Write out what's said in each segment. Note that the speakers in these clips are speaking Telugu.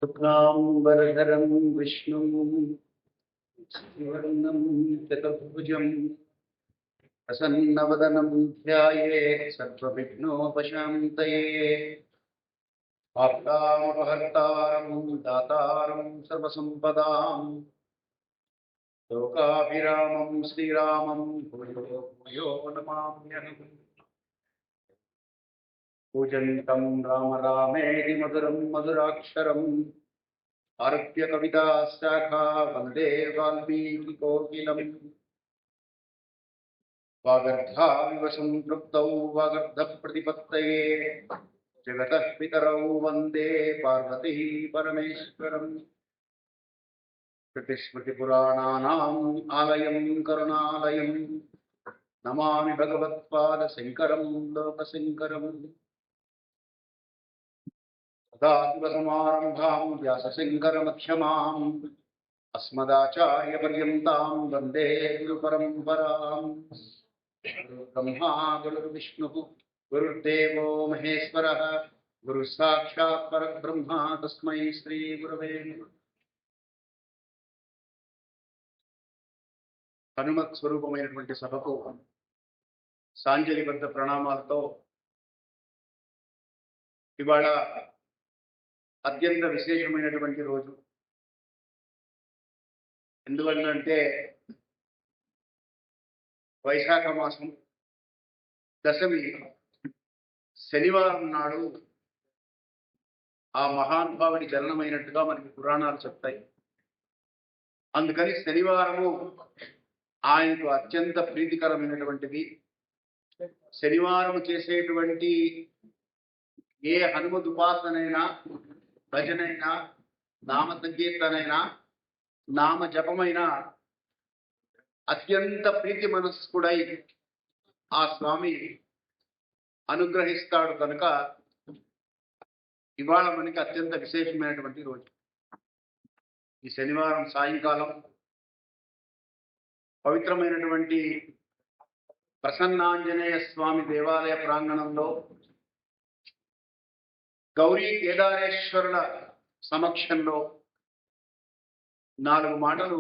शुक्लाम्बरधरं विष्णुं शशिवर्णं चतुर्भुजं प्रसन्नवदनं ध्यायेत् सर्वविघ्नोपशान्तये। आपदामपहर्तारं दातारं सर्वसम्पदां लोकाभिरामं श्रीरामं भूयो भूयो नमाम्यहम्। पूजन्तं राम रामेति मधुरं मधुराक्षरम् आरभ्य कविता शाखा वंदे वाल्मीकिकोकिलम्। वागर्धाविव सम्पृक्तौ वागर्धप्रतिपत्तये जगतः पितरौ वंदे पार्वती परमेश्वरम्। श्रुतिस्मृतिपुराणानाम् आलयं करुणालयं नमामि भगवत्पादशङ्करं लोकशङ्करम्। सदाशिवसमारम्भां व्यासशङ्करमध्यमाम् अस्मदाचार्यपर्यन्तां वन्दे गुरुपरम्पराम्। गुरुर्ब्रह्मा गुरुर्विष्णुः गुरुर्देवो महेश्वरः गुरुसाक्षात् परब्रह्म तस्मै श्रीगुरवे नमः। హనుమత్ స్వరూపమైనటువంటి సభకు సాంజలిబద్ధ ప్రణామాలతో ఇవాళ అత్యంత విశేషమైనటువంటి రోజు. ఎందువల్లంటే వైశాఖ మాసం దశమి శనివారం నాడు ఆ మహానుభావుడి జననమైనట్టుగా మనకి పురాణాలు చెప్తాయి. అందుకని శనివారము ఆయనకు అత్యంత ప్రీతికరమైనటువంటిది. శనివారం చేసేటువంటి ఏ హనుమద్ ఉపాసనైనా, భజనైనా, నామ సంకీర్తనైనా, నామ జపమైనా అత్యంత ప్రీతి మనస్కుడై ఆ స్వామి అనుగ్రహిస్తాడు. కనుక ఇవాళ మనకి అత్యంత విశేషమైనటువంటి రోజు. ఈ శనివారం సాయంకాలం పవిత్రమైనటువంటి ప్రసన్నాంజనేయ స్వామి దేవాలయ ప్రాంగణంలో గౌరీ కేదారేశ్వరుల సమక్షంలో 4 మాటలు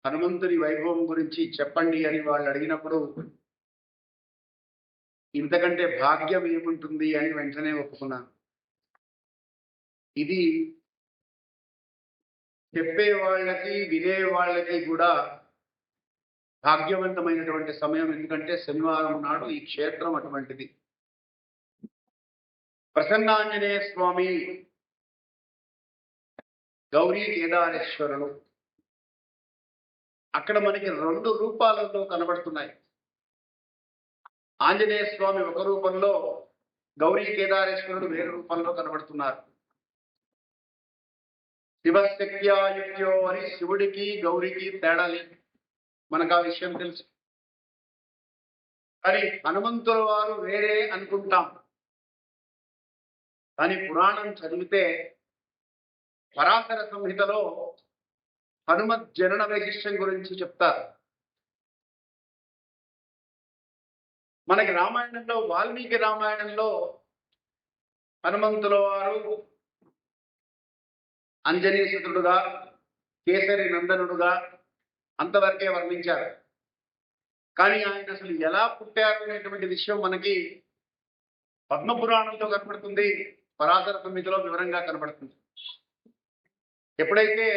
హనుమంతుని వైభవం గురించి చెప్పండి అని వాళ్ళు అడిగినప్పుడు ఇంతకంటే భాగ్యం ఏముంటుంది అని వెంటనే ఒప్పుకున్నాను. ఇది చెప్పే వాళ్ళకి, వినే వాళ్ళకి కూడా భాగ్యవంతమైనటువంటి సమయం. ఎందుకంటే శనివారం నాడు ఈ క్షేత్రం అటువంటిది. ప్రసన్నాంజనేయ స్వామి గౌరీ కేదారేశ్వరులు అక్కడ మనకి 2 రూపాలలో కనబడుతున్నాయి. ఆంజనేయ స్వామి ఒక రూపంలో, గౌరీ కేదారేశ్వరుడు వేరే రూపంలో కనబడుతున్నారు. శివశక్త్యాయుక్త్యో అని శివుడికి గౌరికి తేడా లేదు, మనకు ఆ విషయం తెలుసు. కానీ హనుమంతుల వారు వేరే అనుకుంటాం. కానీ పురాణం చదివితే పరాశర సంహితలో హనుమత్ జనన వైశిష్ట్యం గురించి చెప్తారు. మనకి రామాయణంలో, వాల్మీకి రామాయణంలో హనుమంతుల వారు అంజనీసుతుడుగా, కేసరి నందనుడుగా అంతవరకే వర్ణించారు. కానీ ఆయన అసలు ఎలా పుట్టారు అనేటువంటి విషయం మనకి పద్మపురాణంలో కనబడుతుంది, పరాశర సంహితలో వివరంగా కనబడుతుంది. ఎప్పుడైతే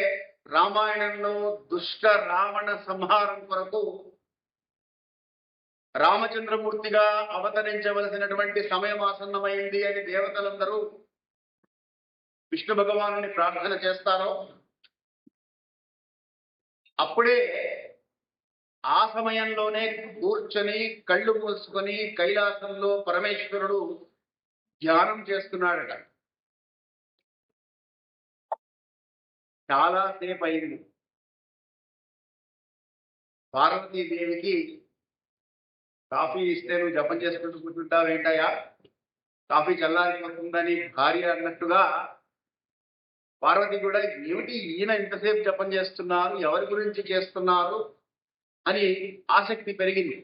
రామాయణంలో దుష్ట రావణ సంహారం కొరకు రామచంద్రమూర్తిగా అవతరించవలసినటువంటి సమయం ఆసన్నమైంది అని దేవతలందరూ విష్ణు భగవానుని ప్రార్థన చేస్తారో అప్పుడే ఆ సమయంలోనే కూర్చొని కళ్ళు మూసుకొని కైలాసంలో పరమేశ్వరుడు ధ్యానం చేస్తున్నాడట. చాలాసేపు అయింది. పార్వతీదేవికి కాఫీ ఇస్తే నువ్వు జపం చేసుకుంటూ కూర్చుంటావేంటయ్యా, కాఫీ చల్లారిపోతుందని భార్య అన్నట్టుగా పార్వతి కూడా ఏమిటి ఈయన ఇంతసేపు జపం చేస్తున్నారు, ఎవరి గురించి చేస్తున్నారు అని ఆసక్తి పెరిగింది.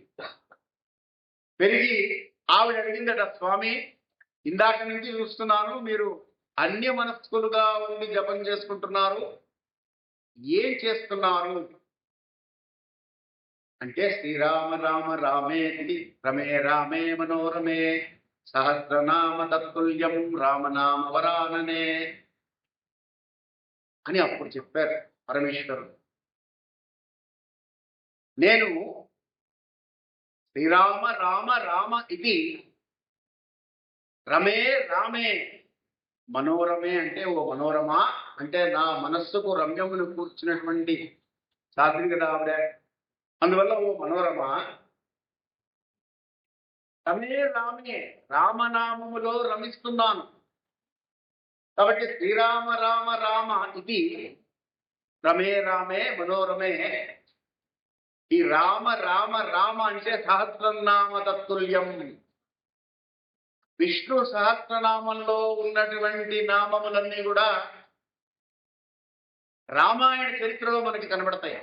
పెరిగి ఆవిడ అడిగిందట, స్వామి ఇందాక నుంచి చూస్తున్నాను మీరు అన్య మనస్కులుగా ఉండి జపం చేసుకుంటున్నారు. ఏం చేస్తున్నారు అంటే శ్రీరామ రామ రామేతి రమే రామే మనోరమే సహస్రనామ తత్తుల్యం రామనామ వరాననే అని అప్పుడు చెప్పారు పరమేశ్వరుడు. నేను శ్రీరామ రామ రామ ఇది రమే రామే మనోరమే అంటే ఓ మనోరమ అంటే నా మనస్సుకు రమ్యమును కూర్చున్నటువంటి సాధ్వి కదా ఆవిడ. అందువల్ల ఓ మనోరమ రమే రామే రామనామములో రమిస్తున్నాను. కాబట్టి శ్రీరామ రామ రామ ఇది రమే రామే మనోరమే. ఈ రామ రామ రామ అంటే సహస్రనామ తత్తుల్యం. విష్ణు సహస్రనామంలో ఉన్నటువంటి నామములన్నీ కూడా రామాయణ చరిత్రలో మనకి కనబడతాయి.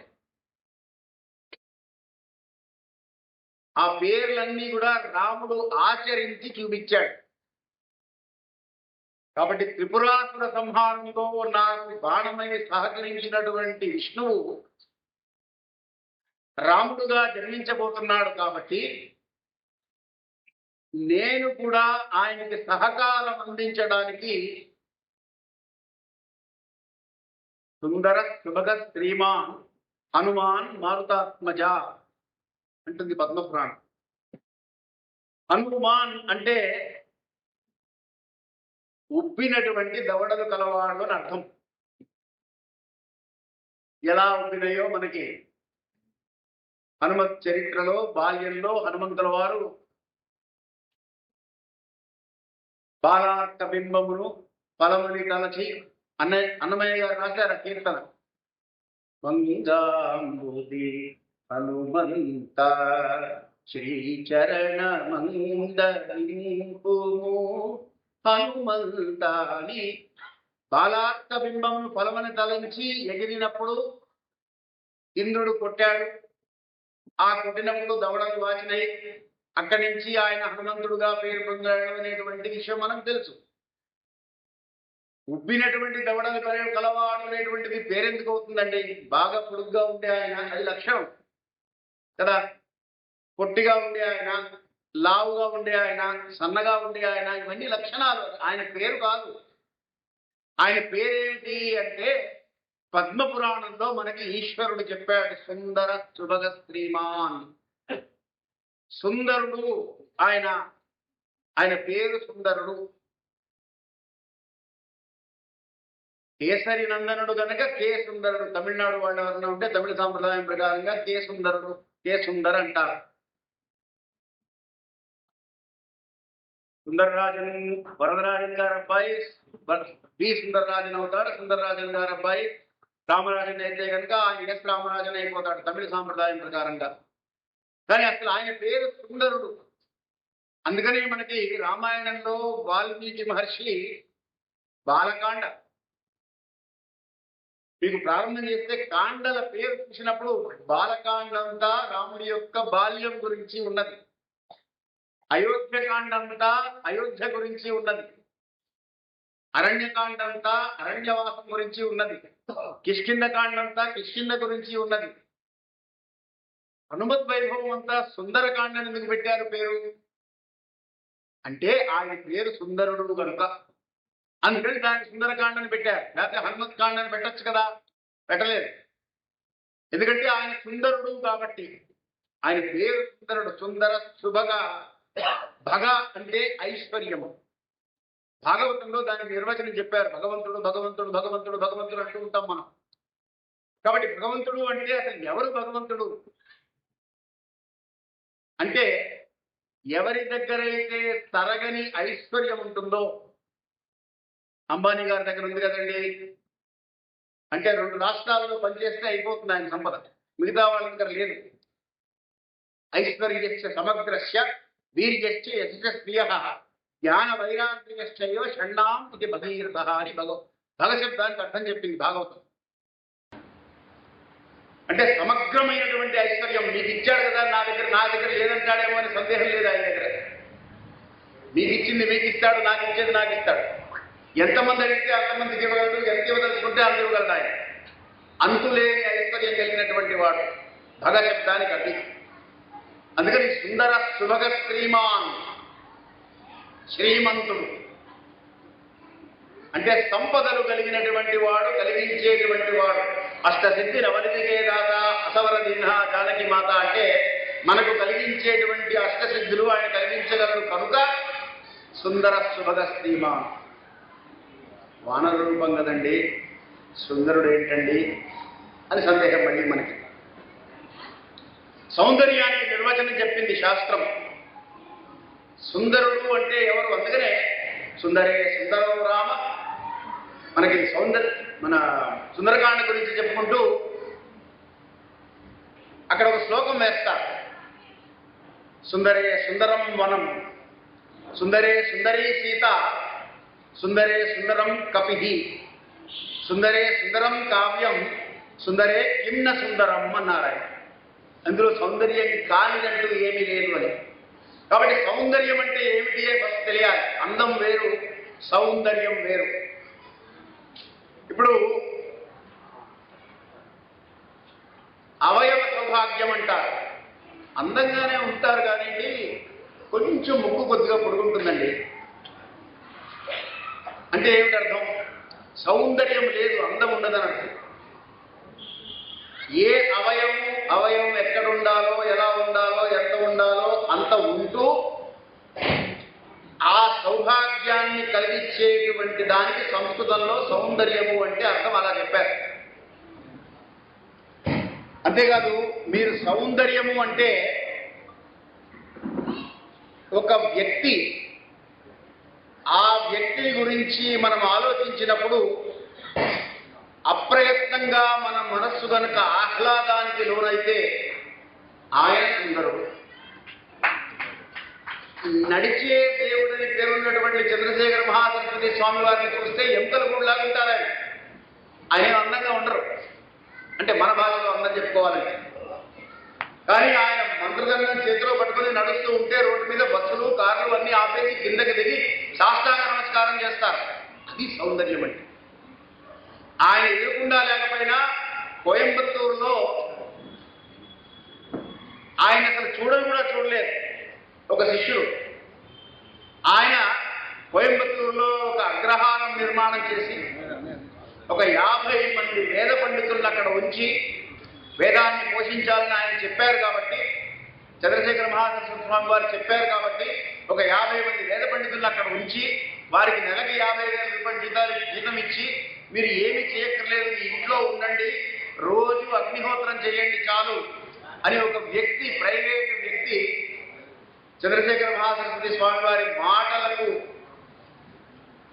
ఆ పేర్లన్నీ కూడా రాముడు ఆచరించి చూపించాడు. కాబట్టి త్రిపురాసుర సంహారంలో నాకు బాణమై సహకరించినటువంటి విష్ణువు రాముడుగా జన్మించబోతున్నాడు. కాబట్టి నేను కూడా ఆయనకి సహకారం అందించడానికి సుందర శుభగ శ్రీమాన్ హనుమాన్ మారుతాత్మజ అంటుంది పద్మపురాణం. హనుమాన్ అంటే ఉబ్బినటువంటి దవడలు కలవాడు అని అర్థం. ఎలా ఉబ్బినాయో మనకి హనుమత్ చరిత్రలో బాల్యంలో హనుమంతుల వారు బాలార్క బింబమును ఫలముని తలచి అన్నమయ్య గారు రాశారు కీర్తన. మంగాంబుది హనుమంత శ్రీచరణ మందరింపు హనుమంత అని బాలార్క బింబమును ఫలముని తలంచి ఎగిరినప్పుడు ఇంద్రుడు కొట్టాడు. ఆ కొట్టినప్పుడు దవడలు వాచినాయి. అక్కడి నుంచి ఆయన హనుమంతుడుగా పేరు పొందాడు అనేటువంటి విషయం మనకు తెలుసు. ఉబ్బినటువంటి దవడలు కలవాడు అనేటువంటిది పేరెందుకు అవుతుందండి? బాగా పొడుగ్గా ఉండే ఆయన, అది లక్షణం కదా. పొట్టిగా ఉండే ఆయన, లావుగా ఉండే ఆయన, సన్నగా ఉండే ఆయన, ఇవన్నీ లక్షణాలు. ఆయన పేరు కాదు. ఆయన పేరేంటి అంటే పద్మపురాణంలో మనకి ఈశ్వరుడు చెప్పాడు, సుందర శుభగ శ్రీమాన్. సుందరుడు ఆయన, ఆయన పేరు సుందరుడు. కేసరి నందనుడు గనక కే సుందరుడు. తమిళనాడు వాళ్ళు ఎవరన్నా ఉంటే తమిళ సాంప్రదాయం ప్రకారంగా కే సుందరుడు, కే సుందర్ అంటారు. సుందరరాజన్ వరదరాజన్ గారు అబ్బాయి బి సుందరరాజన్ అవుతాడు. సుందరరాజన్ గారు అబ్బాయి రామరాజన్ అయితే కనుక ఆయన ఎస్ రామరాజన్ అయిపోతాడు తమిళ సాంప్రదాయం ప్రకారంగా. కానీ అసలు ఆయన పేరు సుందరుడు. అందుకని మనకి రామాయణంలో వాల్మీకి మహర్షి బాలకాండ మీకు ప్రారంభం చేస్తే కాండల పేరు చూసినప్పుడు బాలకాండంతా రాముడి యొక్క బాల్యం గురించి ఉన్నది. అయోధ్యకాండంతా అయోధ్య గురించి ఉన్నది. అరణ్యకాండంతా అరణ్యవాసం గురించి ఉన్నది. కిష్కింధకాండంతా కిష్కింధ గురించి ఉన్నది. హనుమత్ వైభవం అంతా సుందరకాండని ఎందుకు పెట్టారు పేరు అంటే ఆయన పేరు సుందరుడు కనుక. అందుకని దానికి సుందరకాండని పెట్టారు. లేకపోతే హనుమత్ కాండని పెట్టచ్చు కదా, పెట్టలేదు. ఎందుకంటే ఆయన సుందరుడు కాబట్టి. ఆయన పేరు సుందరుడు. సుందర శుభగా. భగ అంటే ఐశ్వర్యము. భాగవతంలో దానికి నిర్వచనం చెప్పారు. భగవంతుడు భగవంతుడు భగవంతుడు భగవంతుడు అంటూ ఉంటాం మనం. కాబట్టి భగవంతుడు అంటే అసలు ఎవరు భగవంతుడు అంటే ఎవరి దగ్గరైతే తరగని ఐశ్వర్యం ఉంటుందో, అంబానీ గారి దగ్గర ఉంది కదండి. అంటే 2 రాష్ట్రాలలో పనిచేస్తే అయిపోతుంది ఆయన సంపద, మిగతా వాళ్ళ దగ్గర లేదు. ఐశ్వర్యస్య సమగ్రస్య వీర్యశ్చ యశ శ్రియ జ్ఞాన వైరాగ్యశ్చయో షణ్ణాం ఇది భగీరథ అని భగశబ్దానికి అర్థం చెప్పింది భాగవతం. అంటే సమగ్రమైనటువంటి ఐశ్వర్యం మీకు ఇచ్చాడు కదా, నా దగ్గర లేదంటాడేమో అని సందేహం లేదు ఆయన దగ్గర. మీకు ఇచ్చింది మీకు ఇస్తాడు, నాకు ఇచ్చేది నాకు ఇస్తాడు. ఎంతమంది అడిగితే అంతమందికి ఇవ్వగలడు, ఎంత ఇవ్వదలుచుకుంటే అంత ఇవ్వగలడు ఆయన. అంతులేని ఐశ్వర్యం కలిగినటువంటి వాడు, భగ శబ్దానికి అతి. అందుకని సుందర సుభగ శ్రీమాన్, శ్రీమంతుడు అంటే సంపదలు కలిగినటువంటి వాడు, కలిగించేటువంటి వాడు. అష్టసిద్ధి నవనిధికే దాత అసవర దిహ జానకి మాత అంటే మనకు కలిగించేటువంటి అష్టసిద్ధులు ఆయన కలిగించగలడు కనుక సుందర సుభగ శ్రీమాన్. వానర రూపం కదండి, సుందరుడు ఏంటండి అని సందేహం మళ్ళీ మనకి. సౌందర్యానికి నిర్వచనం చెప్పింది శాస్త్రం. సుందరుడు అంటే ఎవరు? అందుకనే సుందరే సుందరో రామ. మనకి మన సుందరకాండ గురించి చెప్పుకుంటూ అక్కడ ఒక శ్లోకం వేస్తారు. సుందరే సుందరం వనం, సుందరే సుందరీ సీత, సుందరే సుందరం కపిహి, సుందరే సుందరం కావ్యం, సుందరే కిమ్న సుందరం అన్నారు ఆయన. అందులో సౌందర్యం కానిదంటూ ఏమీ లేదు అని. కాబట్టి సౌందర్యం అంటే ఏమిటి ఫస్ట్ తెలియాలి. అందం వేరు, సౌందర్యం వేరు. ఇప్పుడు అవయవ సౌభాగ్యం అంటారు. అందంగానే ఉంటారు కానివ్వండి, కొంచెం ముక్కు కొద్దిగా పొడుగుంటుందండి. అంటే ఏమిటి అర్థం? సౌందర్యం లేదు, అందం ఉండదని అర్థం. ఏ అవయవం ఎక్కడ ఉండాలో, ఎలా ఉండాలో, ఎంత ఉండాలో అంత ఉంటూ ఆ సౌభాగ్యాన్ని కలిగించేటువంటి దానికి సంస్కృతంలో సౌందర్యము అంటే అర్థం అలా చెప్పారు. అంతేకాదు, మీరు సౌందర్యము అంటే ఒక వ్యక్తి, ఆ వ్యక్తిని గురించి మనం ఆలోచించినప్పుడు అప్రయత్నంగా మన మనస్సు కనుక ఆహ్లాదానికి లోనైతే ఆయన సుందరుడు. నడిచే దేవుడని పేరున్నటువంటి చంద్రశేఖర మహాసరస్వతి స్వామి వారిని చూస్తే ఎంతలు కూడలాగా ఉంటారు. ఆయన అందంగా ఉండరు, అంటే మన భాషలో అందం చెప్పుకోవాలంటే. కానీ ఆయన మంత్రదండం చేతిలో పట్టుకుని నడుస్తూ ఉంటే రోడ్డు మీద బస్సులు, కార్లు అన్నీ ఆపేసి కిందకి దిగి సాష్టాంగ నమస్కారం చేస్తారు. అది సౌందర్యం అంటే. ఆయన ఎదురుకుండా లేకపోయినా కోయంబత్తూరులో ఆయన అసలు చూడని కూడా చూడలేదు ఒక శిష్యుడు. ఆయన కోయంబత్తూరులో ఒక అగ్రహారం నిర్మాణం చేసి ఒక 50 మంది వేద పండితులను అక్కడ ఉంచి వేదాన్ని పోషించాలని ఆయన చెప్పారు కాబట్టి, చంద్రశేఖర మహాసరస్వతి స్వామి వారు చెప్పారు కాబట్టి ఒక 50 మంది వేద పండితులను అక్కడ ఉంచి వారికి నెలకి 50,000 రూపాయలు జీతం ఇచ్చి, మీరు ఏమి చేయక్కర్లేదు, మీ ఇంట్లో ఉండండి, రోజు అగ్నిహోత్రం చేయండి చాలు అని ఒక వ్యక్తి, ప్రైవేటు వ్యక్తి చంద్రశేఖర మహాసరస్వతి స్వామి వారి మాటలకు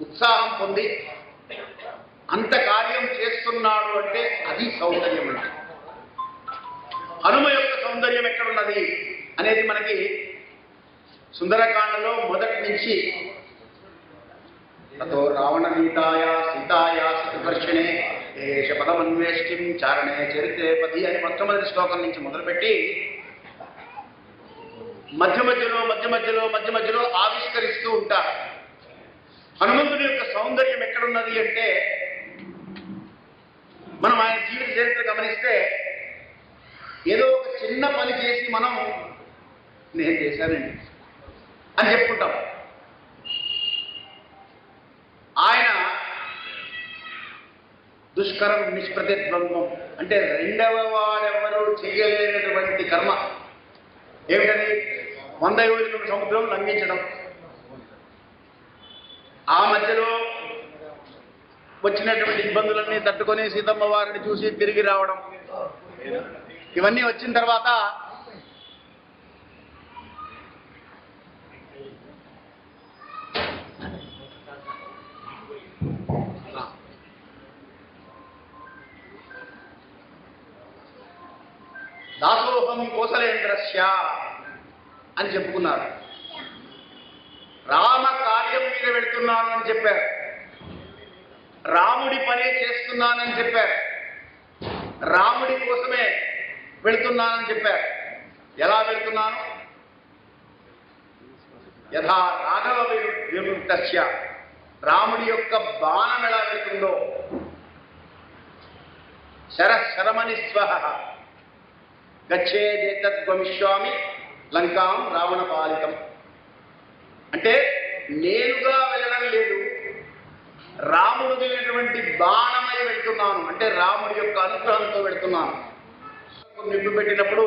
ఉత్సాహం పొంది అంత కార్యం చేస్తున్నాడు అంటే అది సౌందర్యం. అంటే హనుమ యొక్క సౌందర్యం ఎక్కడున్నది అనేది మనకి సుందరకాండలో మొదటి నుంచి తతో రావణ నీతాయా సీతాయా సతుకర్షణే ఏష పదమన్వేష్టిం చారణే చరిత్రే పది అని మొట్టమొదటి శ్లోకం నుంచి మొదలుపెట్టి మధ్య మధ్యలో ఆవిష్కరిస్తూ ఉంటారు. హనుమంతుడి యొక్క సౌందర్యం ఎక్కడున్నది అంటే మనం ఆయన జీవిత చరిత్ర గమనిస్తే ఏదో ఒక చిన్న పని చేసి మనం నేను చేశానండి అని చెప్పుకుంటాం. ఆయన దుష్కరం నిష్ప్రతిద్వంద్వం అంటే రెండవ వారెవరూ చేయలేనటువంటి కర్మ ఏమిటది? 100 యోజనల సముద్రం లంఘించడం. ఆ మధ్యలో వచ్చినటువంటి ఇబ్బందులన్నీ తట్టుకొని సీతమ్మ వారిని చూసి తిరిగి రావడం. ఇవన్నీ వచ్చిన తర్వాత దాసోహం కోసలేంద్రస్య అని చెప్పుకున్నారు. రామ కార్యం మీద వెళుతున్నాను అని చెప్పారు. రాముడి పనే చేస్తున్నానని చెప్పారు. రాముడి కోసమే వెళుతున్నానని చెప్పారు. ఎలా వెళుతున్నాను? యథా రాఘవ విముక్తస్య రాముడి యొక్క బాణం ఎలా వెళ్తుందో శరమని స్వహ గచ్చేదేతద్గమిష్యామి లంకాం రావణ పాలితం. అంటే నేనుగా వెళ్ళడం లేదు, రాముడు వదిలినటువంటి బాణమై వెళ్తున్నాను, అంటే రాముడి యొక్క అనుగ్రహంతో వెళ్తున్నాను. నిప్పు పెట్టినప్పుడు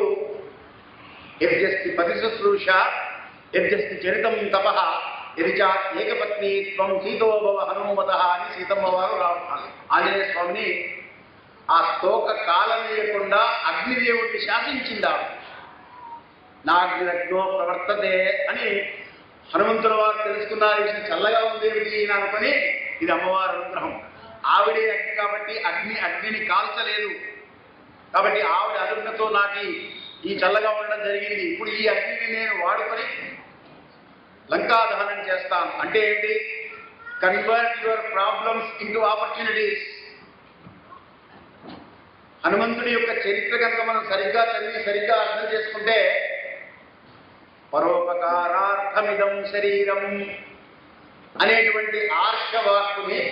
యజ్ఞస్తి పతి శుశ్రూష యజ్ఞస్తి చరితం తప యదిచా ఏకపత్ని త్వం సీతోభవ హనుమత అని సీతమ్మ వారు ఆంజనేయ స్వామిని ఆ స్తోక కాలం వేయకుండా అగ్నిదేవుడిని శాసించిందా. నాగ్నిరగ్నో ప్రవర్తతే అని హనుమంతుల వారు తెలుసుకున్నారు. ఇది చల్లగా ఉండేది అనుకొని ఇది అమ్మవారి అనుగ్రహం. ఆవిడే అగ్ని కాబట్టి అగ్నిని కాల్చలేదు కాబట్టి ఆవిడ అనుగ్రహంతో నాకు ఈ చల్లగా ఉండడం జరిగింది. ఇప్పుడు ఈ అగ్నిని నేను వాడుకొని లంకా దహనం చేస్తాను. అంటే ఏంటి? Convert your problems into opportunities. హనుమంతుడి యొక్క చరిత్ర కనుక మనం సరిగ్గా చదివి సరిగ్గా అర్థం చేసుకుంటే పరోపకారార్థమిదం శరీరం అనేటువంటి ఆర్షవాక్కుని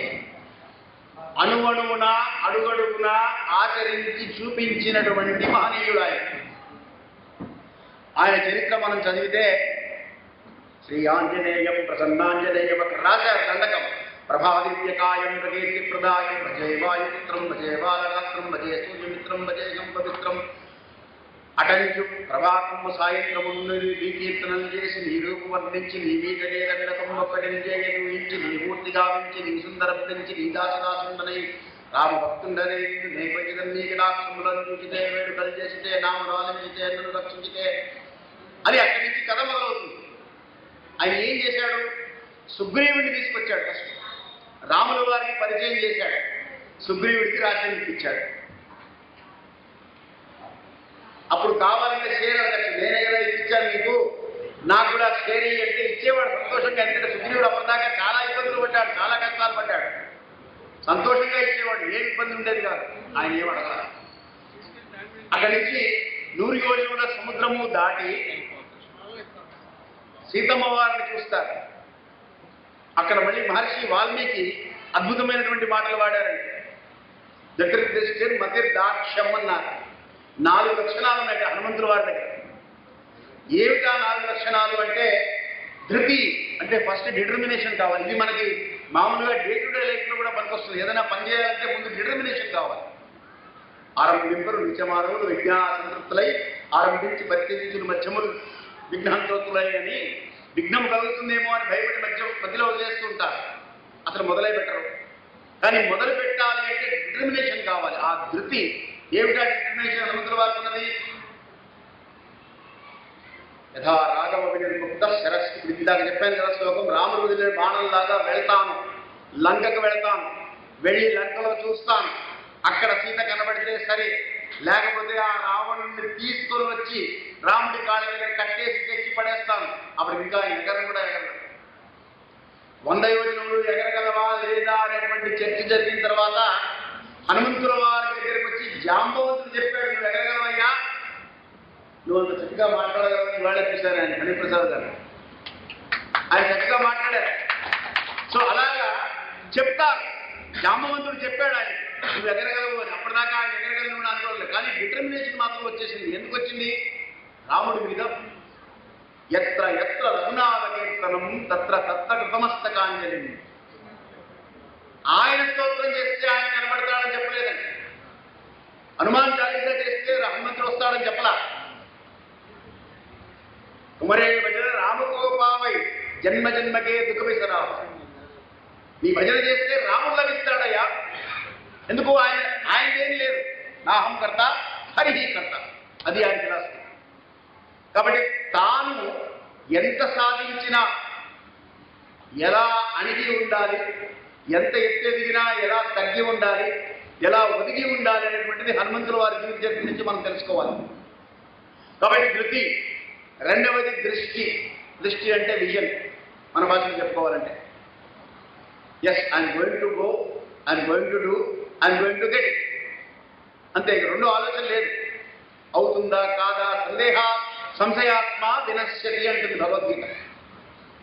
అణువణువున అడుగడుగున ఆచరించి చూపించినటువంటి మహనీయుడు ఆయన చరిత్ర మనం చదివితే శ్రీ ఆంజనేయం ప్రసన్నాంజనేయం అక్కడ రాశారు దండకం. ప్రభాదివ్యకాయం ప్రకీర్తి ప్రదాయం భజే వాయుపుత్రం భజే బాలరాత్రం భజే సూర్యమిత్రం భజే గంపమిత్రం అటంచు ప్రభాతమ్మ సాయంత్రము నీ కీర్తనలు చేసి నీ రూపు వర్ణించి నీ వీటనే దండకం ఒక్కడించేయించి నీ మూర్తి గావించి నీ సుందరం పెంచి నీ దాసదాసుండనై రామభక్తుండనే నేపథ్యం నీకు నాక్షములను చూచితే వేడుకలు చేసితే నామరాలించితే నన్ను రక్షించితే అది అక్కడి నుంచి కథ మొదలవుతుంది. ఆయన ఏం చేశాడు? సుగ్రీవుడిని తీసుకొచ్చాడు. ఫస్ట్ రాముల వారికి పరిచయం చేశాడు, సుగ్రీవుడికి రాజ్యం ఇప్పించాడు. అప్పుడు కావాలంటే షేర్ అడగచ్చు, నేనే కదా ఇప్పించాను నీకు, నాకు కూడా షేర్ అంటే ఇచ్చేవాడు సంతోషంగా. ఎందుకంటే సుగ్రీవుడు అప్పటిదాకా చాలా ఇబ్బందులు పడ్డాడు, చాలా కష్టాలు పడ్డాడు. సంతోషంగా ఇచ్చేవాడు, ఏం ఇబ్బంది ఉండేది కాదు. ఆయన ఏమడగాలి. అక్కడి నుంచి 100 యోజనముల సముద్రము దాటి సీతమ్మ వారిని చూస్తారు. అక్కడ మళ్ళీ మహర్షి వాల్మీకి అద్భుతమైనటువంటి మాటలు వాడారండి. దగ్గర దృష్టి మధ్య దాక్ష్యం అన్నారు. 4 లక్షణాలు ఉన్నాయి హనుమంతుల వారి దగ్గర. ఏమిటా 4 లక్షణాలు అంటే ధృతి అంటే ఫస్ట్ డిటర్మినేషన్ కావాలి. ఇది మనకి మామూలుగా డే టు డే లైఫ్లో కూడా పనికొస్తుంది. ఏదైనా పని చేయాలంటే ముందు డిటర్మినేషన్ కావాలి. ఆరంభింపరు నిత్యమానవులు విజ్ఞాన సంతృప్తులై ఆరంభించి పరిత్యజించులు మధ్యములు విఘ్నంతోతులై అని విఘ్నం కలుగుతుందేమో అని భయపడి మధ్యలో వదిలేస్తుంటారు. అసలు మొదలై పెట్టరు. కానీ మొదలు పెట్టాలి అంటే డిటర్మినేషన్ కావాలి. ఆ ధృతి ఏమిటా డిటర్మినేషన్ హనుమంతుల వారికి ఉన్నది? యథా రాఘవ వినిర్ముక్త శరస్సు. ఇందాక చెప్పాను కదా శ్లోకం, రాముడు వదిలే బాణంలాగా వెళ్తాను, లంకకు వెళ్తాను, వెళ్ళి లంకలో చూస్తాను, అక్కడ సీత కనబడితే సరే, లేకపోతే ఆ రావణుడిని తీసుకొని వచ్చి రాముడి కాళ్ళ దగ్గర కట్టేసి తెచ్చి పడేస్తాను. అప్పుడు ఇంకా ఎగరం కూడా ఎగరదు. 100 యోజనములు ఎగరగలవా లేదా అనేటువంటి చర్చ జరిగిన తర్వాత హనుమంతుల వారి దగ్గరికి వచ్చి జాంబవంతుడు చెప్పాడు, నువ్వు ఎగరగలవయ్యా, నువ్వు అంత చక్కగా మాట్లాడగలవని ఇవాళ చూశాను ఆయన హరిప్రసాద్ గారు. ఆయన చక్కగా మాట్లాడారు. సో అలాగా చెప్తారు. జాంబవంతుడు చెప్పాడు ఆయన, నువ్వు ఎగరగలవు అని. అప్పటిదాకా ఆయన ఎగరగలను అనుకోలేదు. కానీ డిటర్మినేషన్ మాత్రం వచ్చేసింది. ఎందుకు వచ్చింది? రాముడి మీద ఎత్ర ఎత్ర రఘునాథ కీర్తనం తత్ర తత్ర కృతమస్తకాంజలి. ఆయన స్తోత్రం చేస్తే ఆయన కనబడతాడని చెప్పలేదండి. హనుమాన్ చాలీసా చేస్తే హనుమంతుడు వస్తాడని చెప్పలా. కుమరే భజన రామకోపావై జన్మ జన్మకే దుఃఖవిసరా. నీ భజన చేస్తే రాముడు లభిస్తాడయ్యా. ఎందుకు? ఆయనకేం లేదు. నాహం కర్త హరిహి కర్త, అది ఆయన ఫిలాసఫీ. కాబట్టి తాను ఎంత సాధించినా ఎలా అణిగి ఉండాలి, ఎంత ఎత్తు ఎదిగినా ఎలా తగ్గి ఉండాలి, ఎలా ఒదిగి ఉండాలి అనేటువంటిది హనుమంతుల వారి జీవిత చరిత్ర నుంచి మనం తెలుసుకోవాలి. కాబట్టి ధృతి. రెండవది దృష్టి. దృష్టి అంటే విజన్. మన భాషలో చెప్పుకోవాలంటే yes I'm going to go, I'm going to do, I'm going to get it. అంతే, రెండు ఆలోచన లేదు. అవుతుందా కాదా సంశయాత్మ వినశ్యతి అంటుంది భగవద్గీత.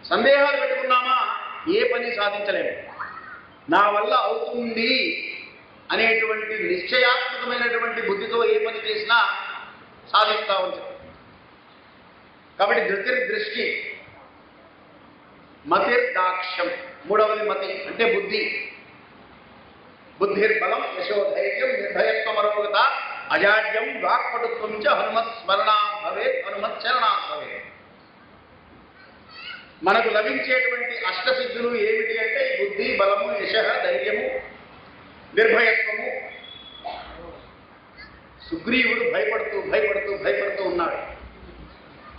సందేహాలు పెట్టుకున్నామా ఏ పని సాధించలేము. నా వల్ల అవుతుంది అనేటువంటి నిశ్చయాత్మకమైనటువంటి బుద్ధితో ఏ పని చేసినా సాధిస్తా ఉంటాం. కాబట్టి ధృతిర్దృష్టి, మతిర్దాక్ష్యం, మూడవది మతి అంటే బుద్ధి. బుద్ధిర్బలం, యశోధైర్యం, నిర్భయత్వమరోగత, అజాడ్యం, వాక్పటుత్వం చ హనుమత్ స్మరణాత్ భవేత్, హనుమత్ చరణాత్ భవేత్. మనకు లభించేటువంటి అష్టసిద్ధులు ఏమిటి అంటే బుద్ధి, బలము, యశ, ధైర్యము, నిర్భయత్వము. సుగ్రీవుడు భయపడుతూ భయపడుతూ భయపడుతూ ఉన్నాడు.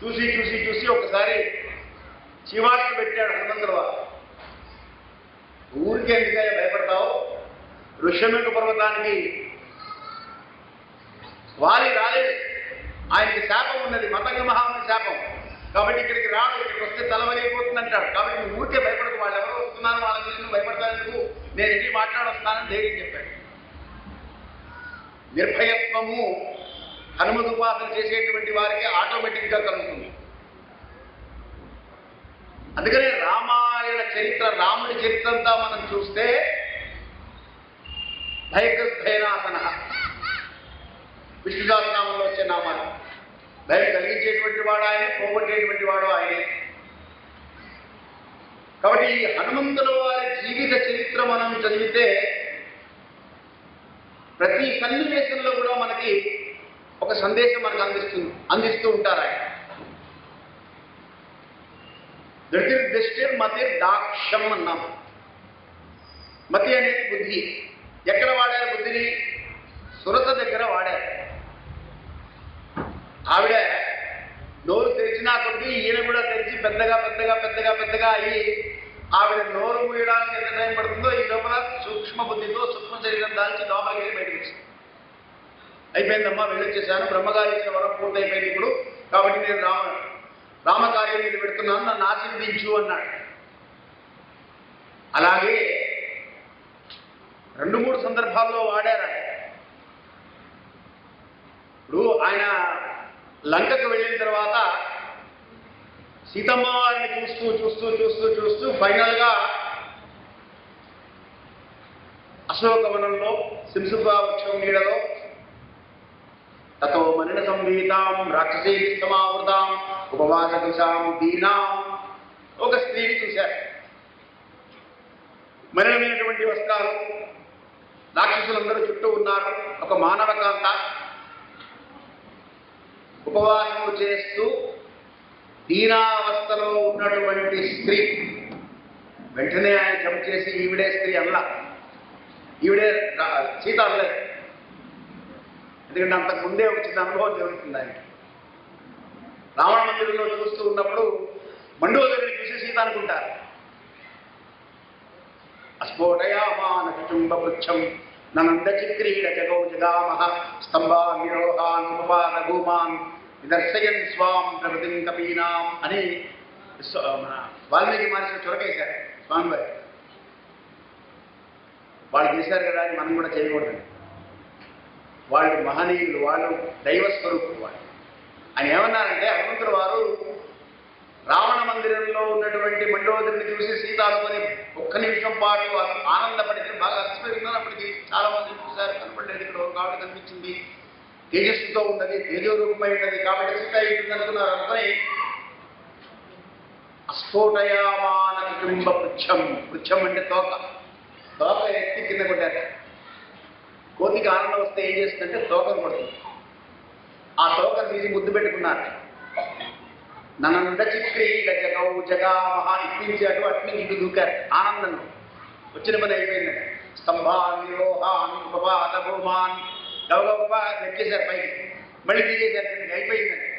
చూసి చూసి చూసి ఒకసారి చివాట్లు పెట్టాడు హనుమంతుడు వారు. ఊరికి ఎందుకయ్యా భయపడతావు? ఋష్యమేరు పర్వతానికి వాలి రాలేదు, ఆయనకి శాపం ఉన్నది, మతంగ మహాముని శాపం. కాబట్టి ఇక్కడికి రాడు, ఇక్కడికి వస్తే తలవలిగిపోతుంది అంటాడు. కాబట్టి నువ్వు ఊరికే భయపడకు, వాళ్ళు ఎవరో వస్తున్నారు, వాళ్ళ గురించి నువ్వు భయపడతాను, నేను ఎన్ని మాట్లాడొస్తానని ధైర్యం చెప్పాడు. నిర్భయత్వము హనుమత్ ఉపాసన చేసేటువంటి వారికి ఆటోమేటిక్గా కలుగుతుంది. అందుకనే రామాయణ చరిత్ర, రాముడి చరిత్ర అంతా మనం చూస్తే భయగ్రస్తైనాసన, విష్ణు సహస్రనామంలో వచ్చే నామాలు. భయం కలిగించేటువంటి వాడు ఆయనే, పోగొట్టేటువంటి వాడు ఆయనే. కాబట్టి ఈ హనుమంతుల వారి జీవిత చరిత్ర మనం చదివితే ప్రతి సన్నివేశంలో కూడా మనకి ఒక సందేశం మనకు అందిస్తూ ఉంటారు ఆయన. ధృతిర్దృష్టిర్ మతిర్దాక్ష్యం అన్నాం. మతి అనేది బుద్ధి. ఎక్కడ వాడారు బుద్ధిని? సురస దగ్గర వాడారు. ఆవిడ నోరు తెరిచినా కొద్దీ ఈయన కూడా తెరిచి పెద్దగా పెద్దగా పెద్దగా పెద్దగా అయ్యి ఆవిడ నోరు మూయడానికి ఎంత టైం పడుతుందో ఈ లోపల సూక్ష్మ బుద్ధితో సూక్ష్మ శరీరం దాల్చి లోపలికి వెళ్ళి బయటకు వచ్చింది. అయిపోయిందమ్మా, వెళ్ళొచ్చేసాను, బ్రహ్మగారి ఇచ్చిన వరం పూర్తయిపోయింది ఇప్పుడు, కాబట్టి నేను రామకార్యం మీద పెడుతున్నాను, నన్ను ఆశీర్వదించు అన్నాడు. అలాగే 2-3 సందర్భాల్లో వాడారు ఆయన. ఇప్పుడు ఆయన లంకకు వెళ్ళిన తర్వాత సీతమ్మ వారిని చూస్తూ చూస్తూ చూస్తూ చూస్తూ ఫైనల్గా అశోకవనంలో సింసుగా వృక్షం నీడలో తతో మనిన సంవీతాం రాక్షసీ సమావృతాం ఉపవాసకుశాం దీనాం ఒక స్త్రీని చూశారు. మలినమైనటువంటి వస్త్రాలు, రాక్షసులందరూ చుట్టూ ఉన్నారు. ఒక మానవకాంత ఉపవాసము చేస్తూ దీనావస్థలో ఉన్నటువంటి స్త్రీ. వెంటనే ఆయన జంప్ చేసి ఈవిడే స్త్రీ అల్లా, ఈవిడే సీత అల్లే. ఎందుకంటే అంతకు ముందే ఒక చిన్న అనుభవం జరుగుతుంది ఆయనకి. రావణ మందిరంలో చూస్తూ ఉన్నప్పుడు మండోదరిని చూసి సీత అనుకుంటారు. అస్ఫోటయామాన కుటుంబ వృక్షం నందచిక్రీడ జగౌ జగామహ స్తంభాన్ నిరోహాన్ ఉపపాద భూమాన్ నిదర్శయన్ స్వాం ప్రకృతిం కపీనాం అని వాల్మీకి మహర్షి చొరకేశారు స్వామివారి. వాళ్ళు చేశారు కదా అని మనం కూడా చేయకూడదు. వాళ్ళు మహనీయులు, వాళ్ళు దైవస్వరూపులు. వాళ్ళు ఆయన ఏమన్నారంటే హనుమంతుడు వారు రావణ మందిరంలో ఉన్నటువంటి మండోదరిని చూసి సీత అనుకొని ఒక్క నిమిషం పాటు ఆనందపడితే బాగా అలసిపోయినప్పటికీ చాలా మంది చూశారు, కనపడలేదు. ఇక్కడ ఒక ఆవిడ కనిపించింది, తేజస్సుతో ఉన్నది, తేజోరూపమై ఉన్నది, కాబట్టి సీత ఉంటుంది అనుకున్నారు. అనుకుని అస్ఫోటయామాన కుటుంబ పృచ్ఛం, పృచ్ఛం అంటే తోక, తోక ఎత్తి కింద కొట్టారు. కోతికి ఆనందం వస్తే ఏం చేస్తుందంటే తోకను కొడుతుంది. ఆ తోకను తీసి ముద్దు పెట్టుకున్నారు. నందచిక్రీడ జగౌ జగామహ, ఇట్టించి అటు అట్ని ఇటు దూకారు ఆనందంలో. వచ్చిన పని అయిపోయిందండి. స్తంభాన్ నిరోహాన్ ఉపపాద భూమాన్ గౌగౌగా ఎక్కేశారు పైకి, మళ్ళీ దిగేశారు కిందకి. అయిపోయిందండి.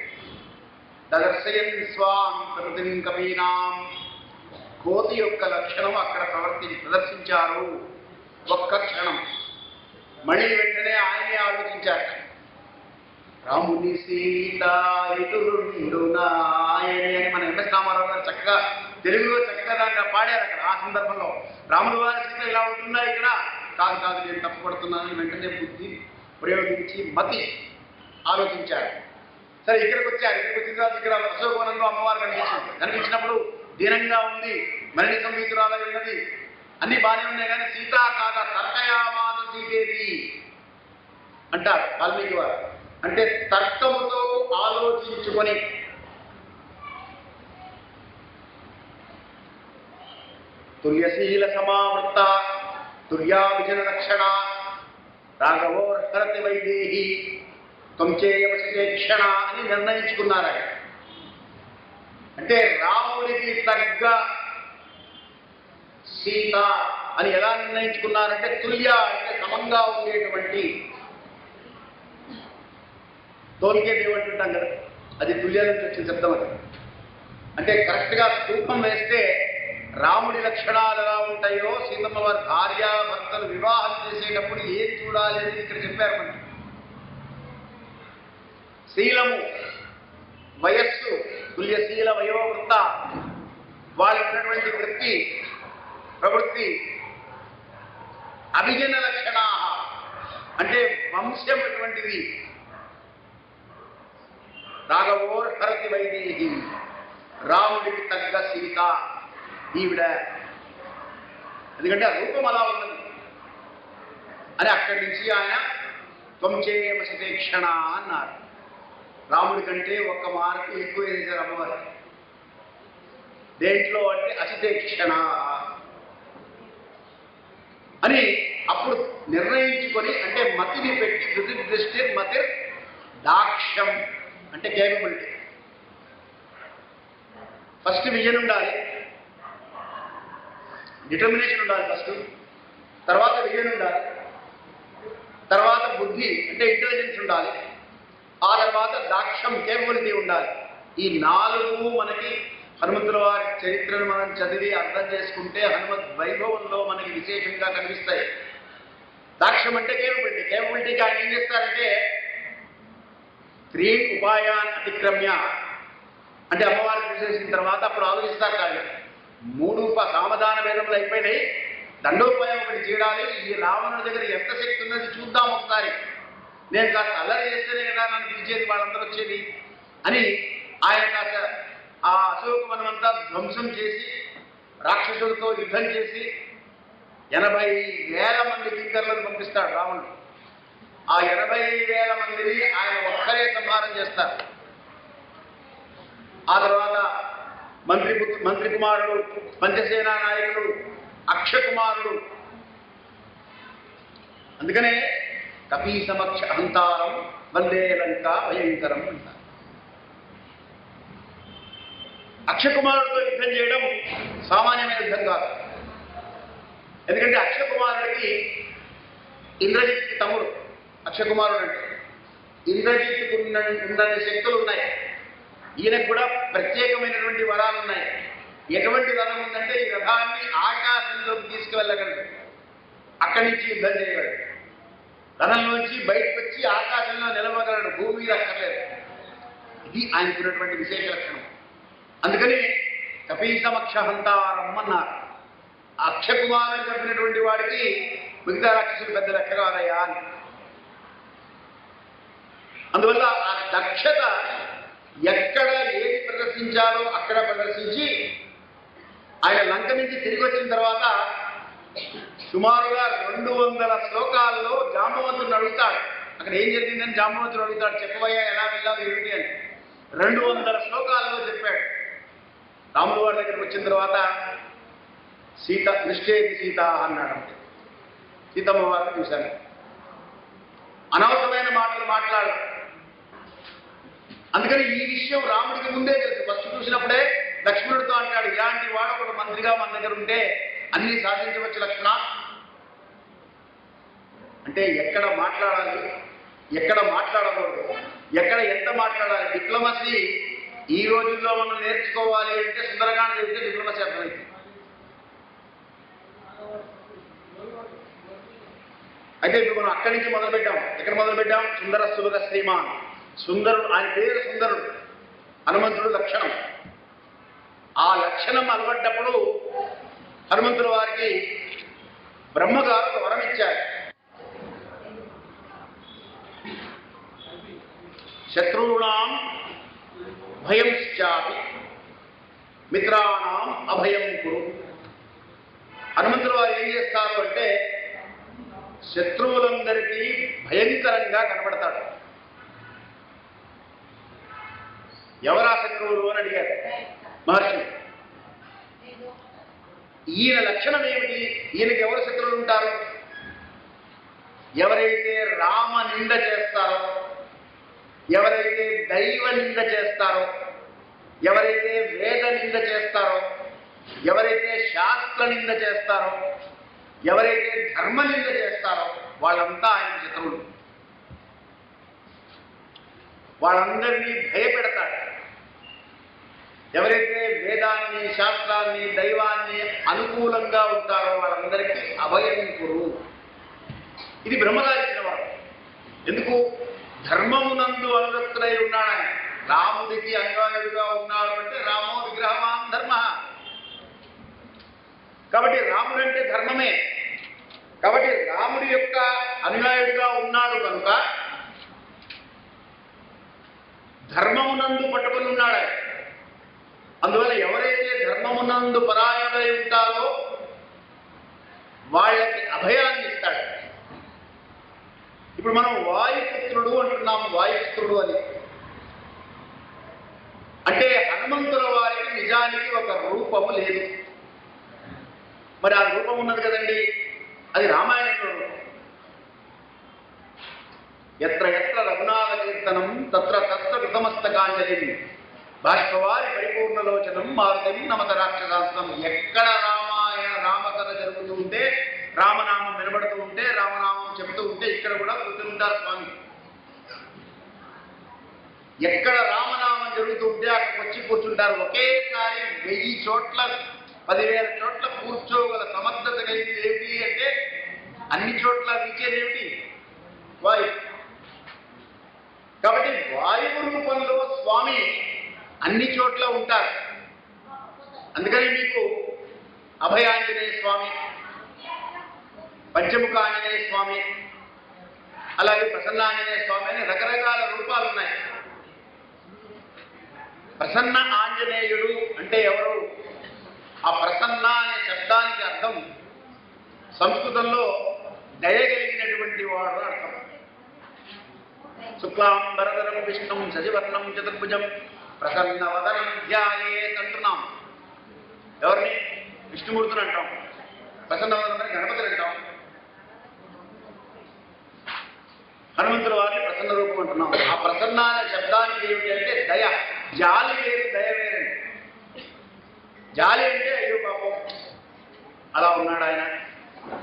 దదర్శయన్ స్వాం ప్రకృతిం కపీనాం, కోతి యొక్క లక్షణం అక్కడ ప్రదర్శించారు ఒక్క క్షణం. మళ్ళీ వెంటనే ఆయనే ఆలోచించారు, రాముని సీత ఇటురుండు నాయని అని మన ఎంఎస్ రామారావు గారు చక్కగా తెలుగులో చక్కగా దాన్ని పాడారు అక్కడ. ఆ సందర్భంలో రాముల వారి సీత ఇలా ఉంటుందా ఇక్కడ? కాదు కాదు, నేను తప్పుపడుతున్నాను. వెంటనే బుద్ధి ప్రయోగించి మతి ఆలోచించారు. సరే ఇక్కడికి వచ్చారు. ఇక్కడికి వచ్చిన తర్వాత ఇక్కడ అశోకవనంలో అమ్మవారు కనిపించినప్పుడు దీనంగా ఉంది, మరణి సంహితురాలై ఉన్నది, అన్ని బాగానే ఉన్నాయి. కానీ సీతా కాదా తర్కయామాస సీతేది అంటారు వాల్మీకి వారు. అంటే తర్కముతో ఆలోచించుకొని తుల్యశీల సమావృత్త తుల్యా విజన రక్షణ రాఘవోర్హరతి వైదేహి త్వంచేయవశేక్షణ అని నిర్ణయించుకున్నారు ఆయన. అంటే రాముడికి తగ్గ సీత అని ఎలా నిర్ణయించుకున్నారంటే తుల్య అంటే సమంగా ఉండేటువంటి, తోలికే ఏమంటుంటాం కదా, అది తుల్య నుంచి వచ్చిన శబ్దం. అది అంటే కరెక్ట్గా స్థూపం వేస్తే రాముడి లక్షణాలు ఎలా ఉంటాయో సీతమ్మ వారి భార్యాభర్తలు వివాహం చేసేటప్పుడు ఏం చూడాలి అనేది ఇక్కడ చెప్పారు. మనకి శీలము, వయస్సు, తుల్యశీల వయోవృత్త, వాళ్ళు ఉన్నటువంటి వృత్తి ప్రవృత్తి, అభిజన లక్షణా అంటే వంశం అటువంటిది. రాఘవోర్హరతి వైదేహి రాముడికి తగ్గ సీత ఈవిడ, ఎందుకంటే ఆ రూపం అలా ఉన్నది అని అక్కడి నుంచి ఆయన త్వంచేయమశిక్షణ అన్నారు. రాముడి కంటే ఒక్క మార్కు ఎక్కువ వేశారు అమ్మవారు. దేంట్లో అంటే అశితేక్షణ అని అప్పుడు నిర్ణయించుకొని, అంటే మతిని పెట్టి దృష్టి మతి దాక్ష్యం అంటే కేపబిలిటీ. ఫస్ట్ విజన్ ఉండాలి, డిటర్మినేషన్ ఉండాలి ఫస్ట్, తర్వాత విజన్ ఉండాలి, తర్వాత బుద్ధి అంటే ఇంటెలిజెన్స్ ఉండాలి, ఆ తర్వాత దాక్ష్యం కేపబిలిటీ ఉండాలి. ఈ నాలుగు మనకి హనుమంతుల వారి చరిత్రను మనం చదివి అర్థం చేసుకుంటే హనుమత్ వైభవంలో మనకి విశేషంగా కనిపిస్తాయి. దాక్ష్యం అంటే కేపబిలిటీ. కేపబిలిటీకి ఆయన ఏం చేస్తారంటే త్రీ ఉపాయాన్ అతిక్రమ్య అంటే అమ్మవారిని చూసేసిన తర్వాత అప్పుడు ఆలోచిస్తారు కానీ మూడు సామధాన వేదములు అయిపోయినాయి, దండోపాయం ఒకటి చేయడాలి. ఈ రావణుడి దగ్గర ఎంత శక్తి ఉన్నది చూద్దాం ఒకసారి, నేను కాస్త అల్లరి చేస్తేనే కదా నన్ను పిలిచేది, వాళ్ళందరూ వచ్చేది అని ఆయన కాస్త ఆ అశోకవనమంతా ధ్వంసం చేసి రాక్షసులతో యుద్ధం చేసి 80,000 మంది కింకర్లను పంపిస్తాడు రావణుడు. ఆ 80,000 మందిని ఆయన ఒక్కరే సంహారం చేస్తారు. ఆ తర్వాత మంత్రి కుమారుడు, పంచసేనా నాయకుడు, అక్షకుమారుడు. అందుకనే కపీ సమక్ష అహంతారం వందే లంక భయంకరం అంటారు. అక్షకుమారుడితో యుద్ధం చేయడం సామాన్యమైన యుద్ధం కాదు. ఎందుకంటే అక్షకుమారుడికి ఇంద్రజిత్కి తమ్ముడు అక్షకుమారుడు. అంటే ఇంద్రజిత్కు ఉన్న శక్తులు ఉన్నాయి, ఈయనకు కూడా ప్రత్యేకమైనటువంటి వరాలు ఉన్నాయి. ఎటువంటి రథం ఉందంటే ఈ రథాన్ని ఆకాశంలోకి తీసుకువెళ్ళగలడు, అక్కడి నుంచి యుద్ధం చేయగలడు. రథంలోంచి బయటకు వచ్చి ఆకాశంలో నిలవగలడు, భూమి అక్కర్లేదు. ఇది ఆయనకున్నటువంటి విశేష లక్షణం. అందుకని కపీసమక్ష హంతారం అన్నారు. అక్షకుమారుడు చెప్పినటువంటి వాడికి మిగతా రాక్షసులు పెద్ద లెక్క కాదయ్యా అని. అందువల్ల ఆ దక్షత ఎక్కడ ఏది ప్రదర్శించాలో అక్కడ ప్రదర్శించి ఆయన లంక నుంచి తిరిగి వచ్చిన తర్వాత సుమారుగా 200 శ్లోకాల్లో జాంబవంతుడిని అడుగుతాడు. అక్కడ ఏం జరిగిందని జాంబవంతుడు అడుగుతాడు, చెప్పబోయా ఎలా వెళ్ళాలి ఏమిటి అని. 200 శ్లోకాల్లో చెప్పాడు. రాముడు వారి దగ్గరికి వచ్చిన తర్వాత సీత దృష్టేది సీత అన్నాడు. అంటే సీతమ్మ వారిని చూశాను, అనవసరమైన మాటలు మాట్లాడారు. అందుకని ఈ విషయం రాముడికి ముందే తెలుసు. ఫస్ట్ చూసినప్పుడే లక్ష్మణుడితో అంటాడు, ఇలాంటి వాడు ఒక మంత్రిగా మన దగ్గర ఉంటే అన్ని సాధించవచ్చు లక్ష్మణ. అంటే ఎక్కడ మాట్లాడాలి, ఎక్కడ మాట్లాడకూడదు, ఎక్కడ ఎంత మాట్లాడాలి. డిప్లొమసీ ఈ రోజుల్లో మనం నేర్చుకోవాలి అంటే సుందరకాండ చెప్తే డిప్లొమసీ అర్థమైంది. అయితే ఇప్పుడు మనం అక్కడి నుంచి మొదలుపెట్టాం. ఎక్కడ మొదలుపెట్టాం? సుందర సులభ శ్రీమాన్. సుందరుడు, ఆయన పేరు సుందరుడు, హనుమంతుడు లక్షణం. ఆ లక్షణం అలవడ్డప్పుడు హనుమంతుల వారికి బ్రహ్మగారు ఒక వరం ఇచ్చారు. శత్రువునాం భయం చాపి మిత్రాణం అభయం కురు. హనుమంతుల వారు ఏం చేస్తారు అంటే శత్రువులందరికీ భయంకరంగా కనబడతాడు. ఎవరా శత్రువులు అని అడిగారు మహర్షి. ఈయన లక్షణం ఏమిటి? ఈయనకి ఎవరు శత్రువులు ఉంటారు? ఎవరైతే రామ నింద చేస్తారో, ఎవరైతే దైవ నింద చేస్తారో, ఎవరైతే వేద నింద చేస్తారో, ఎవరైతే శాస్త్ర నింద చేస్తారో, ఎవరైతే ధర్మ నింద చేస్తారో వాళ్ళంతా ఆయన శత్రువులు. వాళ్ళందరినీ భయపెడతాడు. ఎవరైతే వేదాన్ని, శాస్త్రాన్ని, దైవాన్ని అనుకూలంగా ఉంటారో వాళ్ళందరికీ అభయం కురు. ఇది బ్రహ్మగారిచిన వారు. ఎందుకు? ధర్మమునందు అనురక్తుడై ఉన్నాడు ఆయన. రాముడికి అనుగాయుడుగా ఉన్నాడు అంటే రామో విగ్రహవాన్ ధర్మ. కాబట్టి రాముడు అంటే ధర్మమే. కాబట్టి రాముడి యొక్క అనుగాయుడుగా ఉన్నాడు కనుక ధర్మమునందు పట్టుకుని ఉన్నాడు ఆయన. అందువల్ల ఎవరైతే ధర్మమునందు పరాయణుడై ఉంటారో వాళ్ళకి అభయాన్ని ఇస్తాడు. ఇప్పుడు మనం వాయుపుత్రుడు అంటున్నాము, వాయుపుత్రుడు అని. అంటే హనుమంతుల వారికి నిజానికి ఒక రూపము లేదు. మరి ఆ రూపం ఉన్నది కదండి, అది రామాయణంలో రూపం. ఎత్ర ఎత్ర రఘునాథ కీర్తనం తత్ర తత్ర కృతమస్తకాంజలి బాష్పవారి పరిపూర్ణలోచనం మారుతం నమత రాక్షసాంతం. ఎక్కడ రామాయణ రామకథ జరుగుతూ ఉంటే, రామనామం వినబడుతూ ఉంటే, రామనామం చెబుతూ ఉంటే ఇక్కడ కూడా కూర్చుంటారు స్వామి. ఎక్కడ రామనామం జరుగుతూ ఉంటే అక్కడికి వచ్చి కూర్చుంటారు. ఒకేసారి 1000 చోట్ల 10,000 చోట్ల కూర్చోగల సమర్థత కలిగింది ఏమిటి అంటే అన్ని చోట్ల వీచేదేమిటి? వాయువు. కాబట్టి వాయువు రూపంలో స్వామి అన్ని చోట్ల ఉంటారు. అందుకని మీకు అభయాంజనేయ స్వామి, పంచముఖ ఆంజనేయ స్వామి, అలాగే ప్రసన్నాంజనేయ స్వామి అని రకరకాల రూపాలు ఉన్నాయి. ప్రసన్న ఆంజనేయుడు అంటే ఎవరు? ఆ ప్రసన్న అనే శబ్దానికి అర్థం సంస్కృతంలో దయగలిగినటువంటి వాడు అర్థం. శుక్లాంబరధరం విష్ణుం శశివర్ణం చతుర్భుజం ప్రసన్నవదనం ధ్యాయేత్ అంటున్నాం. ఎవరిని? విష్ణుమూర్తిని అంటాం. ప్రసన్నవదనం గణపతిని అంటాం. హనుమంతుల వారిని ప్రసన్న రూపం అంటున్నాం. ఆ ప్రసన్న అనే శబ్దానికి ఏమిటి అంటే దయ. జాలి వేరు, దయ వేరండి. జాలి అంటే అయ్యో పాపం అలా ఉన్నాడు ఆయన,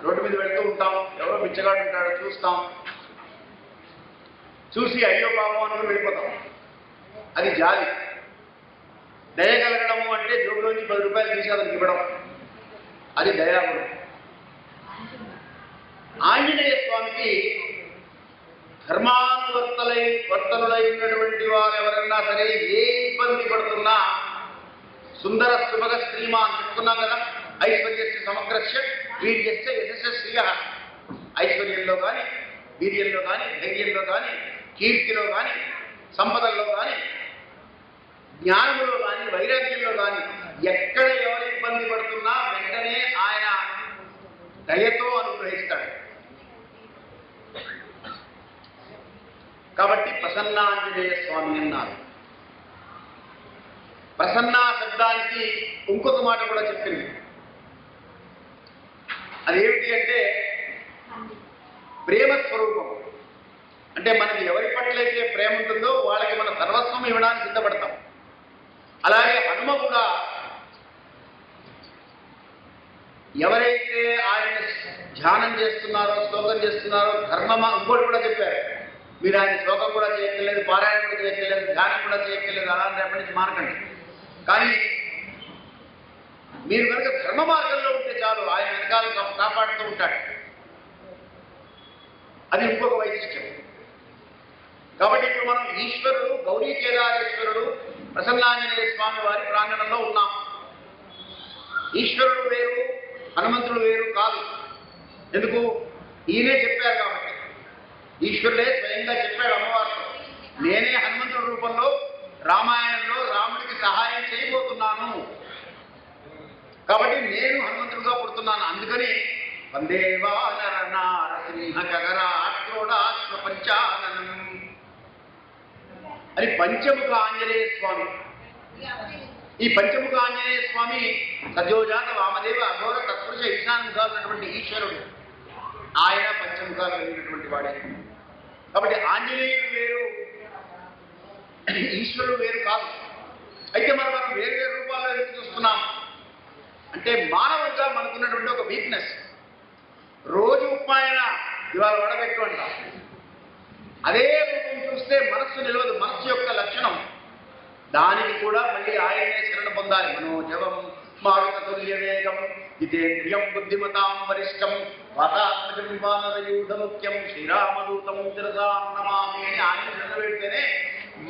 రోడ్డు మీద వెళ్తూ ఉంటాం, ఎవరో బిచ్చగాడు ఉంటాడు, చూస్తాం, చూసి అయ్యో పాపం అనుకుని వెళ్ళిపోతాం, అది జాలి. దయ కలగడము అంటే జోబులోంచి 10 రూపాయలు తీసి అతనికి ఇవ్వడం, అది దయాగుణం. ఆంజనేయ స్వామికి వర్తనులై ఉన్నటువంటి వారు ఎవరన్నా సరే ఏ ఇబ్బంది పడుతున్నా సుందర సుభగ శ్రీమాన్ చెప్తున్నాం కదా, ఐశ్వర్యస్య సమగ్రస్య వీర్యస్య యశస్య. ఐశ్వర్యంలో కానీ, వీర్యంలో కానీ, ధైర్యంలో కానీ, కీర్తిలో కానీ, సంపదల్లో కానీ, జ్ఞానంలో కానీ, వైరాగ్యంలో కానీ ఎక్కడ ఎవరు ఇబ్బంది పడుతున్నా వెంటనే ఆయన దయతో అనుగ్రహిస్తాడు. కాబట్టి ప్రసన్నాంజనేయ స్వామి అన్నారు. ప్రసన్న శబ్దానికి ఇంకొక మాట కూడా చెప్పింది. అదేమిటి అంటే ప్రేమ స్వరూపం. అంటే మనకి ఎవరి పట్లయితే ప్రేమ ఉంటుందో వాళ్ళకి మన సర్వస్వం ఇవ్వడానికి సిద్ధపడతాం. అలాగే హనుమ కూడా ఎవరైతే ఆయన ధ్యానం చేస్తున్నారో, శ్లోకం చేస్తున్నారో, ధర్మమా ఇంకోటి కూడా చెప్పారు, మీరు ఆయన శ్లోకం కూడా చేయక్కర్లేదు, పారాయణ కూడా చేయక్కర్లేదు, ధ్యానం కూడా చేయక్కర్లేదు, అలా రేపటి నుంచి మానకండి. కానీ మీరు కనుక ధర్మ మార్గంలో ఉంటే చాలు, ఆయన వెనకాల కాపాడుతూ ఉంటాడు. అది ఇంకొక వైశిష్ట్యం. కాబట్టి ఇప్పుడు మనం ఈశ్వరుడు, గౌరీ కేదారేశ్వరుడు, ప్రసన్నాంజనేయ స్వామి వారి ప్రాంగణంలో ఉన్నాం. ఈశ్వరుడు వేరు, హనుమంతుడు వేరు కాదు. ఎందుకు? ఈయనే చెప్పారు కాబట్టి. ఈశ్వరుడే స్వయంగా చెప్పాడు అమ్మవారితో, నేనే హనుమంతుడి రూపంలో రామాయణంలో రాముడికి సహాయం చేయబోతున్నాను కాబట్టి నేను హనుమంతుడుగా పుడుతున్నాను. అందుకని వందే వానర నారసింహ గగరాక్రోడాశ్వ పంచాననం అని పంచముఖ ఆంజనేయ స్వామి. ఈ పంచముఖ ఆంజనేయ స్వామి సజోజాత వామదేవ అఘోర తత్పురుష ఈశాన్ముఖాలు ఉన్నటువంటి ఈశ్వరుడు. ఆయన పంచముఖాలు కలిగినటువంటి వాడే. కాబట్టి ఆంజనేయుడు వేరు, ఈశ్వరుడు వేరు కాదు. అయితే మనం వేరు వేరు రూపాల్లో ఎందుకు చూస్తున్నాం అంటే మానవుడిగా మనకున్నటువంటి ఒక వీక్నెస్. రోజు ఉప్మాయన ఇవాళ వడబెట్టు అంటాం. అదే రూపం చూస్తే మనస్సు నిలవదు. మనస్సు యొక్క లక్షణం. దానికి కూడా మళ్ళీ ఆయనే శరణ పొందాలి. మనోజవం మారుతతుల్య వేగం జితేంద్రియం బుద్ధిమతాం వరిష్టం వాతాత్మజం వానరయూఢ ముఖ్యం శ్రీరామదూతం తిరసాన్నమామి అని ఆయన శరణ పెడితేనే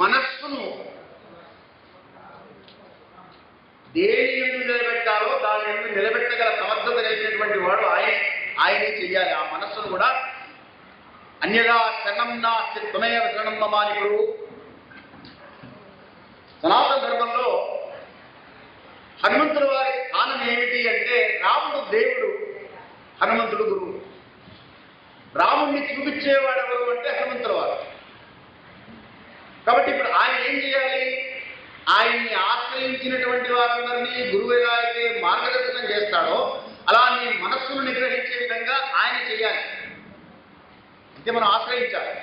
మనస్సును దేని ఎందు నిలబెట్టాలో దాని ఎందు నిలబెట్టగల సమర్థత కలిగినటువంటి వాడు ఆయనే చెయ్యాలి. ఆ మనస్సును కూడా అన్యదా శరణం నాస్తి త్వమేవ శరణం మమ అని ఇప్పుడు సనాతన ధర్మంలో హనుమంతుల వారి స్థానం ఏమిటి అంటే రాముడు దేవుడు, హనుమంతుడు గురువు. రాముడిని చూపించేవాడు ఎవరు అంటే హనుమంతుల వారు. కాబట్టి ఇప్పుడు ఆయన ఏం చేయాలి? ఆయన్ని ఆశ్రయించినటువంటి వారందరినీ గురువు ఎలా అయితే మార్గదర్శనం చేస్తాడో అలా నీ మనస్సును నిగ్రహించే విధంగా ఆయన చేయాలి. అయితే మనం ఆశ్రయించాలి.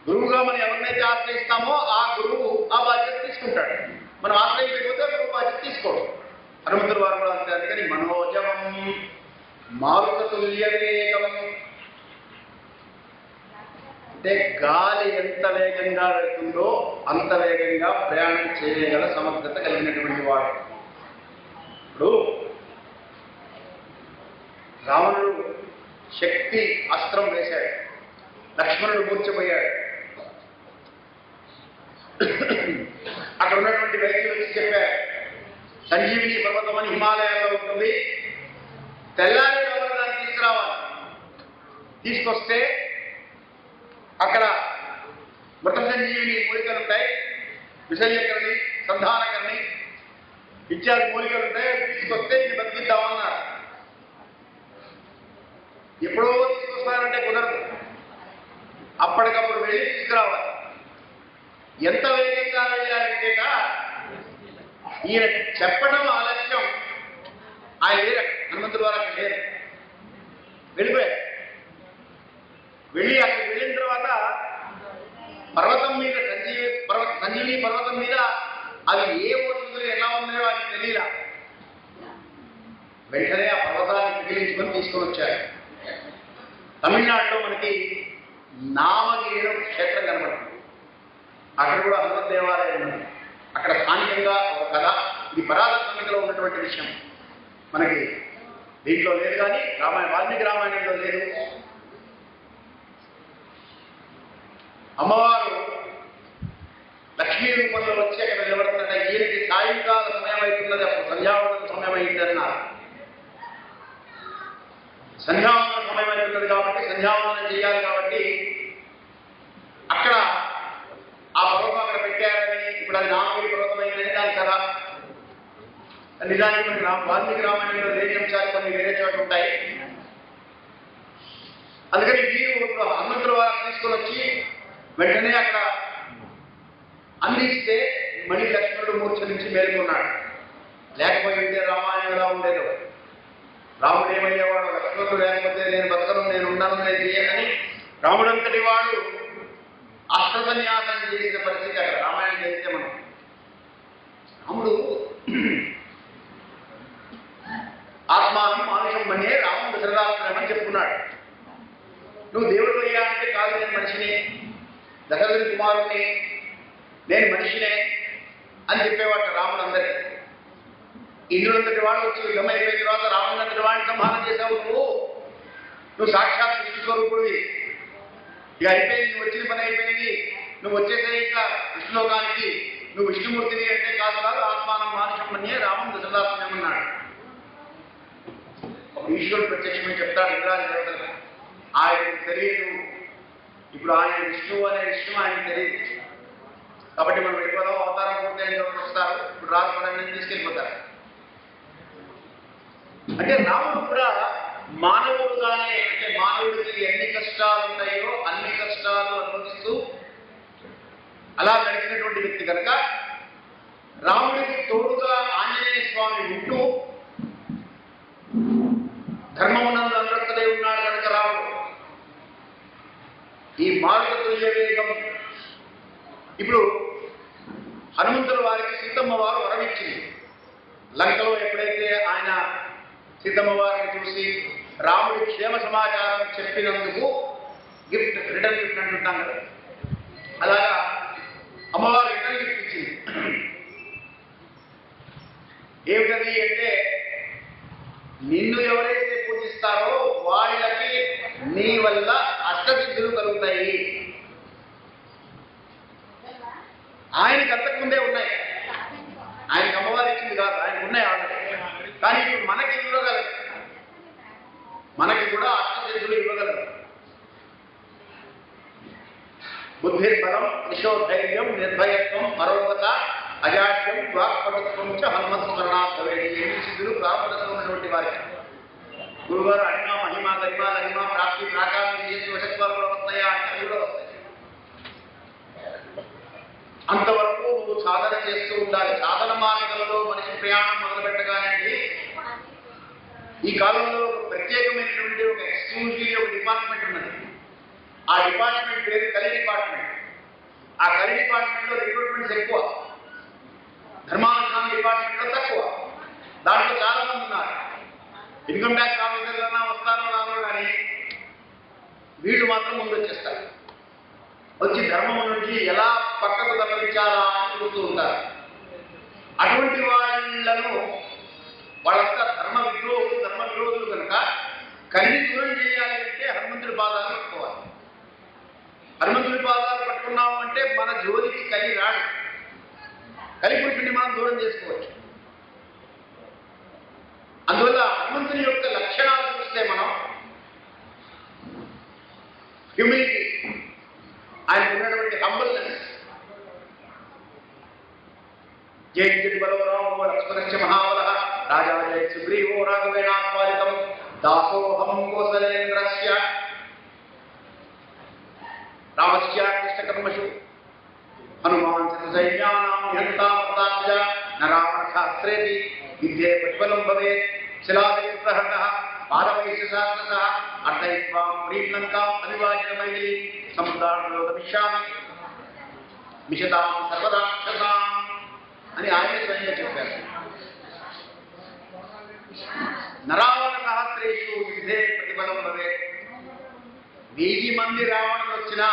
గురువుగా మనం ఎవరినైతే ఆశ్రయిస్తామో ఆ గురువు ఆ బాధ్యత తీసుకుంటాడు. మనం ఆశ్రయించకపోతే గురువు బాధ్యత తీసుకోడు. హనుమంతుల వారు కూడా అంతే. అందుకని మనోజవం మారుతతుల్య వేగం అంటే గాలి ఎంత వేగంగా వెళ్తుందో అంత వేగంగా ప్రయాణం చేయగల సమర్థత కలిగినటువంటి వాడు. ఇప్పుడు రావణుడు శక్తి అస్త్రం వేశాడు, లక్ష్మణుడు మూర్చపోయాడు. అక్కడ ఉన్నటువంటి వైద్యులు వచ్చి చెప్పారు, సంజీవిని పర్వతం అని హిమాలయాల్లో ఉంటుంది, తెల్లారి లోపల దాన్ని తీసుకురావాలి. తీసుకొస్తే అక్కడ మృత సంజీవిని మూలికలు ఉంటాయి, విషయకరణి, సంధానకరణి ఇత్యాది మూలికలు ఉంటాయి. తీసుకొస్తే ఇది బతికిద్దామన్నారు. ఎప్పుడో తీసుకొస్తారంటే కుదరదు, అప్పటికప్పుడు వెళ్ళి తీసుకురావాలి. ఎంత వేగంగా వెళ్ళాలంటే ఈయన చెప్పడం ఆలస్యం. ఆయన లేరు, హనుమంతుల వారు అక్కడ లేరు, వెళ్ళిపోయారు. వెళ్ళి అక్కడికి వెళ్ళిన తర్వాత పర్వతం మీద సంజీవిని పర్వతం మీద అవి ఏ ఓషధులు ఎలా ఉన్నాయో అది తెలియలా. వెంటనే ఆ పర్వతాన్ని పిగిలించుకొని తీసుకొని వచ్చారు. తమిళనాడులో మనకి నామగిరి క్షేత్రం కనబడుతుంది. అక్కడ కూడా హనుమత్ దేవాలయం ఉంది. అక్కడ స్థానికంగా ఒక కథ, ఇది పరాధ సంహితలో ఉన్నటువంటి విషయం. మనకి దీంట్లో లేదు, కానీ వాల్మీకి రామాయణంలో లేదు. అమ్మవారు లక్ష్మీ రూపంలో వచ్చి అక్కడ నిలబడుతున్నట్ట. ఈయనకి సాయంకాల సమయం అవుతున్నది, అప్పుడు సంధ్యావందన సమయం అయిందన్నారు. సంధ్యావందన సమయం అవుతున్నది కాబట్టి సంధ్యావందనం చేయాలి. కాబట్టి అక్కడ ఆ పర్వతం అక్కడ పెట్టారని, ఇప్పుడు అది నామగిరి పర్వతం అయిందని దాని కదా. నిజానికి మనకి వాల్మీకి రామాయణంలో లేని అంశాలు కొన్ని వేరే చోట ఉంటాయి. అందుకని వీరు ఇప్పుడు హనుమంతుల వారు తీసుకొని వచ్చి వెంటనే అక్కడ అందిస్తే మళ్ళీ లక్ష్మణుడు మూర్ఛ నుంచి మేలుకున్నాడు. లేకపోతే రామాయణం ఎలా ఉండేదో. రాముడు ఏమయ్యేవాడు, లక్ష్మణుడు లేకపోతే నేను బతకను, నేను ఉన్నాను, నేను చేయనని రాముడంతటి వాడు అస్త్ర సన్యాసం చేసిన పరిస్థితి అక్కడ రామాయణం చేస్తే మనం. రాముడు ఆత్మానం మానుషం మనే రాముడు దశరథాత్మని చెప్పుకున్నాడు. నువ్వు దేవుడు అయ్యా అంటే కాదు, నేను మనిషిని, దశరథుని కుమారుణ్ణి, నేను మనిషినే అని చెప్పేవాడు రాముడు అందరికీ. ఇంద్రుడంతటి వాడు వచ్చి యుద్ధం అయిపోయిన తర్వాత రావణుడంతటి వాడిని సంహారం చేశావు. నువ్వు సాక్షాత్ విష్ణు స్వరూపుడివి. ఇక అయిపోయింది, నువ్వు వచ్చిన పని అయిపోయింది, నువ్వు వచ్చేసే ఇంకా విష్ణులోకానికి, నువ్వు విష్ణుమూర్తిని అంటే కాదు ఆత్మానం మానుషం అనే రామం దశరథాత్మన్నాడు. ఈశ్వరుడు ప్రత్యక్షమని చెప్తాడు ఇంద్రాది దేవతలకు. ఆయనకు తెలియదు, ఇప్పుడు ఆయన విష్ణువు అనే విషయం ఆయనకు తెలియదు. కాబట్టి మనం వెళ్ళిపోదాం, అవతారం పూర్తి అయిన వస్తారు, ఇప్పుడు రాజు తీసుకెళ్ళిపోతారు. అంటే రాముడు కూడా మానవుడుగానే, అంటే మానవుడికి ఎన్ని కష్టాలు ఉన్నాయో అన్ని కష్టాలు అనుభవిస్తూ అలా నడిచినటువంటి వ్యక్తి కనుక రాముడికి తోడుగా ఆంజనేయ స్వామి ఉంటూ ధర్మమునందు అనురక్తుడై ఉన్నాడు కనుక రాముడు ఈ మారుత తుల్య వేగం. ఇప్పుడు హనుమంతుల వారికి సీతమ్మ వారు వరమిచ్చింది. లంకలో ఎప్పుడైతే ఆయన సీతమ్మ వారిని చూసి రాముడి క్షేమ సమాచారం చెప్పినందుకు గిఫ్ట్, రిటర్న్ గిఫ్ట్ అంటుంటాం కదా, అలాగా అమ్మవారు రిటర్న్ గిఫ్ట్ ఇచ్చింది. ఏమిటది అంటే, నిన్ను ఎవరైతే పూజిస్తారో వాళ్ళకి నీ వల్ల అష్టసిద్ధులు కలుగుతాయి. ఆయనకి అంతకుముందే ఉన్నాయి, ఆయనకి అమ్మవారు ఇచ్చింది కాదు, ఆయనకు ఉన్నాయి ఆల్రెడీ. కానీ ఇప్పుడు మనకి ఇవ్వగలరు, మనకి కూడా అష్టసిద్ధులు ఇవ్వగలరు. బుద్ధిర్బలం, నిశోధైర్యం, నిర్భయత్వం, పరోగత, అజాడ్యం, వాక్పటుత్వం చ హనుమత్స్మరణాత్మవేది. 8 సిద్ధులు ప్రారంభదశలో ఉన్నటువంటి వారికి గురుగారు అహిమ, మహిమ, గరిమ, లహిమ, ప్రాప్తి, ప్రాకారం, వశత్వాలు కూడా వస్తాయా అంటే అవి కూడా వస్తాయి. అంతవరకు నువ్వు సాధన చేస్తూ ఉండాలి. సాధన మార్గంలో మనిషి ప్రయాణం మొదలు పెట్టగానే ఈ కాలంలో ప్రత్యేకమైనటువంటి ఒక ఎక్స్క్లూజివ్ ఒక డిపార్ట్మెంట్ ఉన్నది. ఆ డిపార్ట్మెంట్ పేరు కలి డిపార్ట్మెంట్. ఆ కలి డిపార్ట్మెంట్ లో రిక్రూట్మెంట్స్ ఎక్కువ, ధర్మానుష్ఠాన డిపార్ట్మెంట్ లో తక్కువ. దాంట్లో చాలా మంది ఉన్నారు. ఇన్కమ్ ట్యాక్స్ ఆఫీసర్లన్నా వస్తారో రారో కానీ వీళ్ళు మాత్రం ముందు వచ్చేస్తారు. వచ్చి ధర్మం నుంచి ఎలా పక్కకు తప్పించాలా అని చూస్తూ ఉంటారు. అటువంటి వాళ్ళంతా ధర్మ విరోధులు కనుక కలిని దూరం చేయాలి అంటే హనుమంతుడి పాదాలు పట్టుకోవాలి. హనుమంతుడి పాదాలు పట్టుకున్నాము అంటే మన జోలికి కలి రాడు. కలిపురుషుడిని మనం దూరం చేసుకోవచ్చు. అందువల్ల హనుమంతుని యొక్క లక్షణాలు చూస్తే మనం హ్యూమిలిటీ, ఆయనకు ఉన్నటువంటి హంబల్నెస్, జయంతి బలవరామో లక్ష్మణశ్చ మహాబల రాజా జయ సుగ్రీవో రాఘవేణాపాలితం దాసోహం కోసలేంద్రస్య రామస్య కృష్ణకర్మషు హనుమాన్ సైన్యానాం నిహంతామతాబ్జ నరావణ శాస్త్రేతి విద్యే ప్రతిఫలం భవేత్ శిలాదిప్రహత పాదవైశ్యశాస్త్రస అర్థయిత్వాం ప్రీలంకాం అవివాజితమైలి సముదారణోదమిష్యామి మిషతాం సర్వరాక్షసాం అని ఆయన స్వయంగా చెప్పారు. నరావణ సహస్రేషు యుద్ధే ప్రతిఫలం భవేత్. 1000 మంది రావణులు వచ్చినా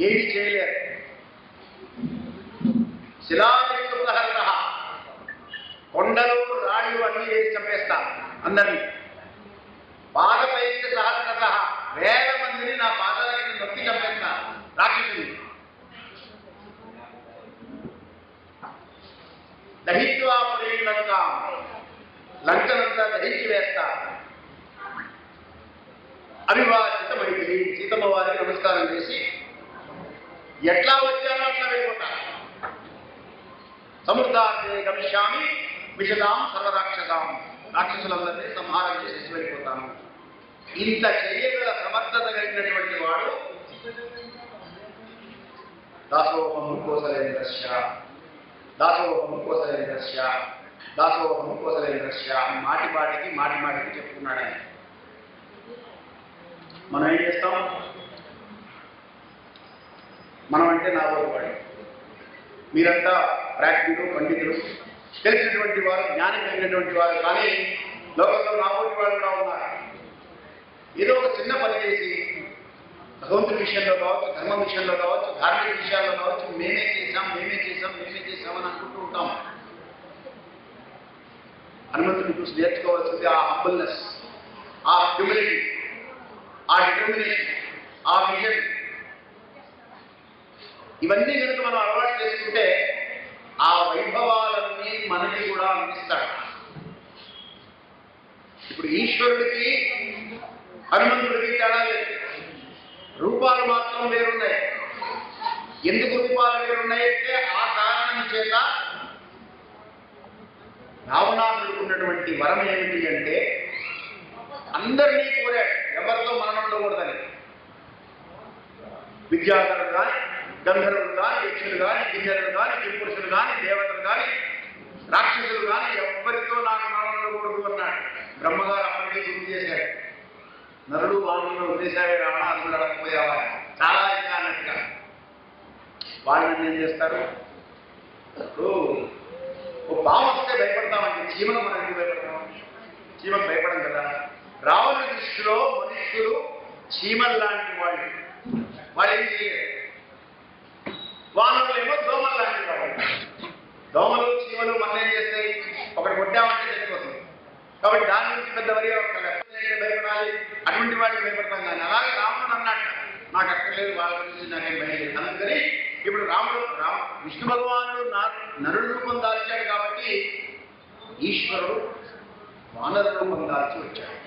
ఏమి చేయలేరు. శిలాదిప్రహత, కొండలు రాళ్ళు అన్ని వేసి చంపేస్తాను అందరినీ. పాదవైశ్య సహస్రస, 1000 మందిని నా పాదాలకి నొక్కి చంపేస్తాను రాక్షసుని. దహిత్వా పురీలంకా, లంకనంతా దహించి వేస్తా. అవివాజితమైంది. సీతమ్మ వారికి నమస్కారం చేసి ఎట్లా వచ్చానో అట్లా వెళ్ళిపోతా. సముద్రాన్ని గమిష్యామి మిషదాం సర్వరాక్షసాం, రాక్షసులందరినీ సంహారం చేసేసి వెళ్ళిపోతాను. ఇంత చేయగల సమర్థత కలిగినటువంటి వాడు దాసోహం కోసలేంద్రస్య, దాసోహం కోసలేంద్రస్య, దాసోహం కోసలేంద్రస్య అని మాటి మాటికి చెప్తున్నాడు ఆయన. మనం ఏం చేస్తాం? మనం అంటే నాబోతువాడు, మీరంతా ప్రాజ్ఞులు, పండితులు, తెలిసినటువంటి వారు, జ్ఞానం కలిగినటువంటి వారు. కానీ లోకంలో నాబోటి వాళ్ళు కూడా ఉన్నారు. ఏదో ఒక చిన్న పని చేసి భగవంతుడి విషయంలో కావచ్చు, ధర్మం విషయంలో కావచ్చు, ధార్మిక విషయాల్లో కావచ్చు, మేమే చేశాం అని అనుకుంటూ ఉంటాం. హనుమంతుడిని చూసి నేర్చుకోవాల్సింది ఆ హంబల్నెస్, ఆ హ్యూమిలిటీ, ఆ డిటర్మినేషన్, ఆ విజన్. ఇవన్నీ కనుక మనం అలవాటు చేసుకుంటే ఆ వైభవాలన్నీ మనకి కూడా అందిస్తాడు. ఇప్పుడు ఈశ్వరుడికి హనుమంతుడికి తేడా లేదు, రూపాలు మాత్రం వేరున్నాయి. ఎందుకు రూపాలు వేరున్నాయి అంటే ఆ కారణం చేత రావణాసుడికి ఉన్నటువంటి వరం ఏమిటి అంటే అందరినీ కోరాడు, ఎవరితో మరణం ఉండకూడదని. విద్యాధరుడు కానీ, గంధర్వులు కానీ, యక్షులు కానీ, గిన్నెరులు కానీ, కింపురుషులు కానీ, దేవతలు కానీ, రాక్షసులు కానీ ఎవరితో నాకు మరణం ఉండకూడదు అన్నాడు. బ్రహ్మగారు అప్పటికీ గుర్తు చేశాడు. నరుడు వాణులను ఉద్దేశాలే రావణ అందులో అడగపోయావా చాలా ఇంకా అన్నట్టుగా. వాళ్ళని ఏం చేస్తారు? ఓ పాము వస్తే భయపడతామండి, చీమను మనం ఎందుకు భయపడతాం? చీమకు భయపడం కదా. రావణుడి దృష్టిలో మనుష్యులు చీమలు లాంటి వాళ్ళు, వాళ్ళు ఏం చేయలేరు. వానరులు ఏమో దోమలు లాంటి వాళ్ళు. దోమలు చీమలు మనం ఏం చేస్తాయి? ఒకటి కొట్టామంటే చనిపోతుంది. కాబట్టి దాని నుంచి పెద్ద వరి భయపడాలి, అటువంటి వాటికి భయపడతాం. కానీ అలాగే రావణుడు అన్నట్టు నాకు అక్కర్లేదు, వాళ్ళ గురించి నాకేం భయం లేదు. అందుకని ఇప్పుడు విష్ణు భగవానుడు నరుడు రూపం దాల్చాడు కాబట్టి ఈశ్వరుడు వానర రూపం దాల్చి వచ్చాడు.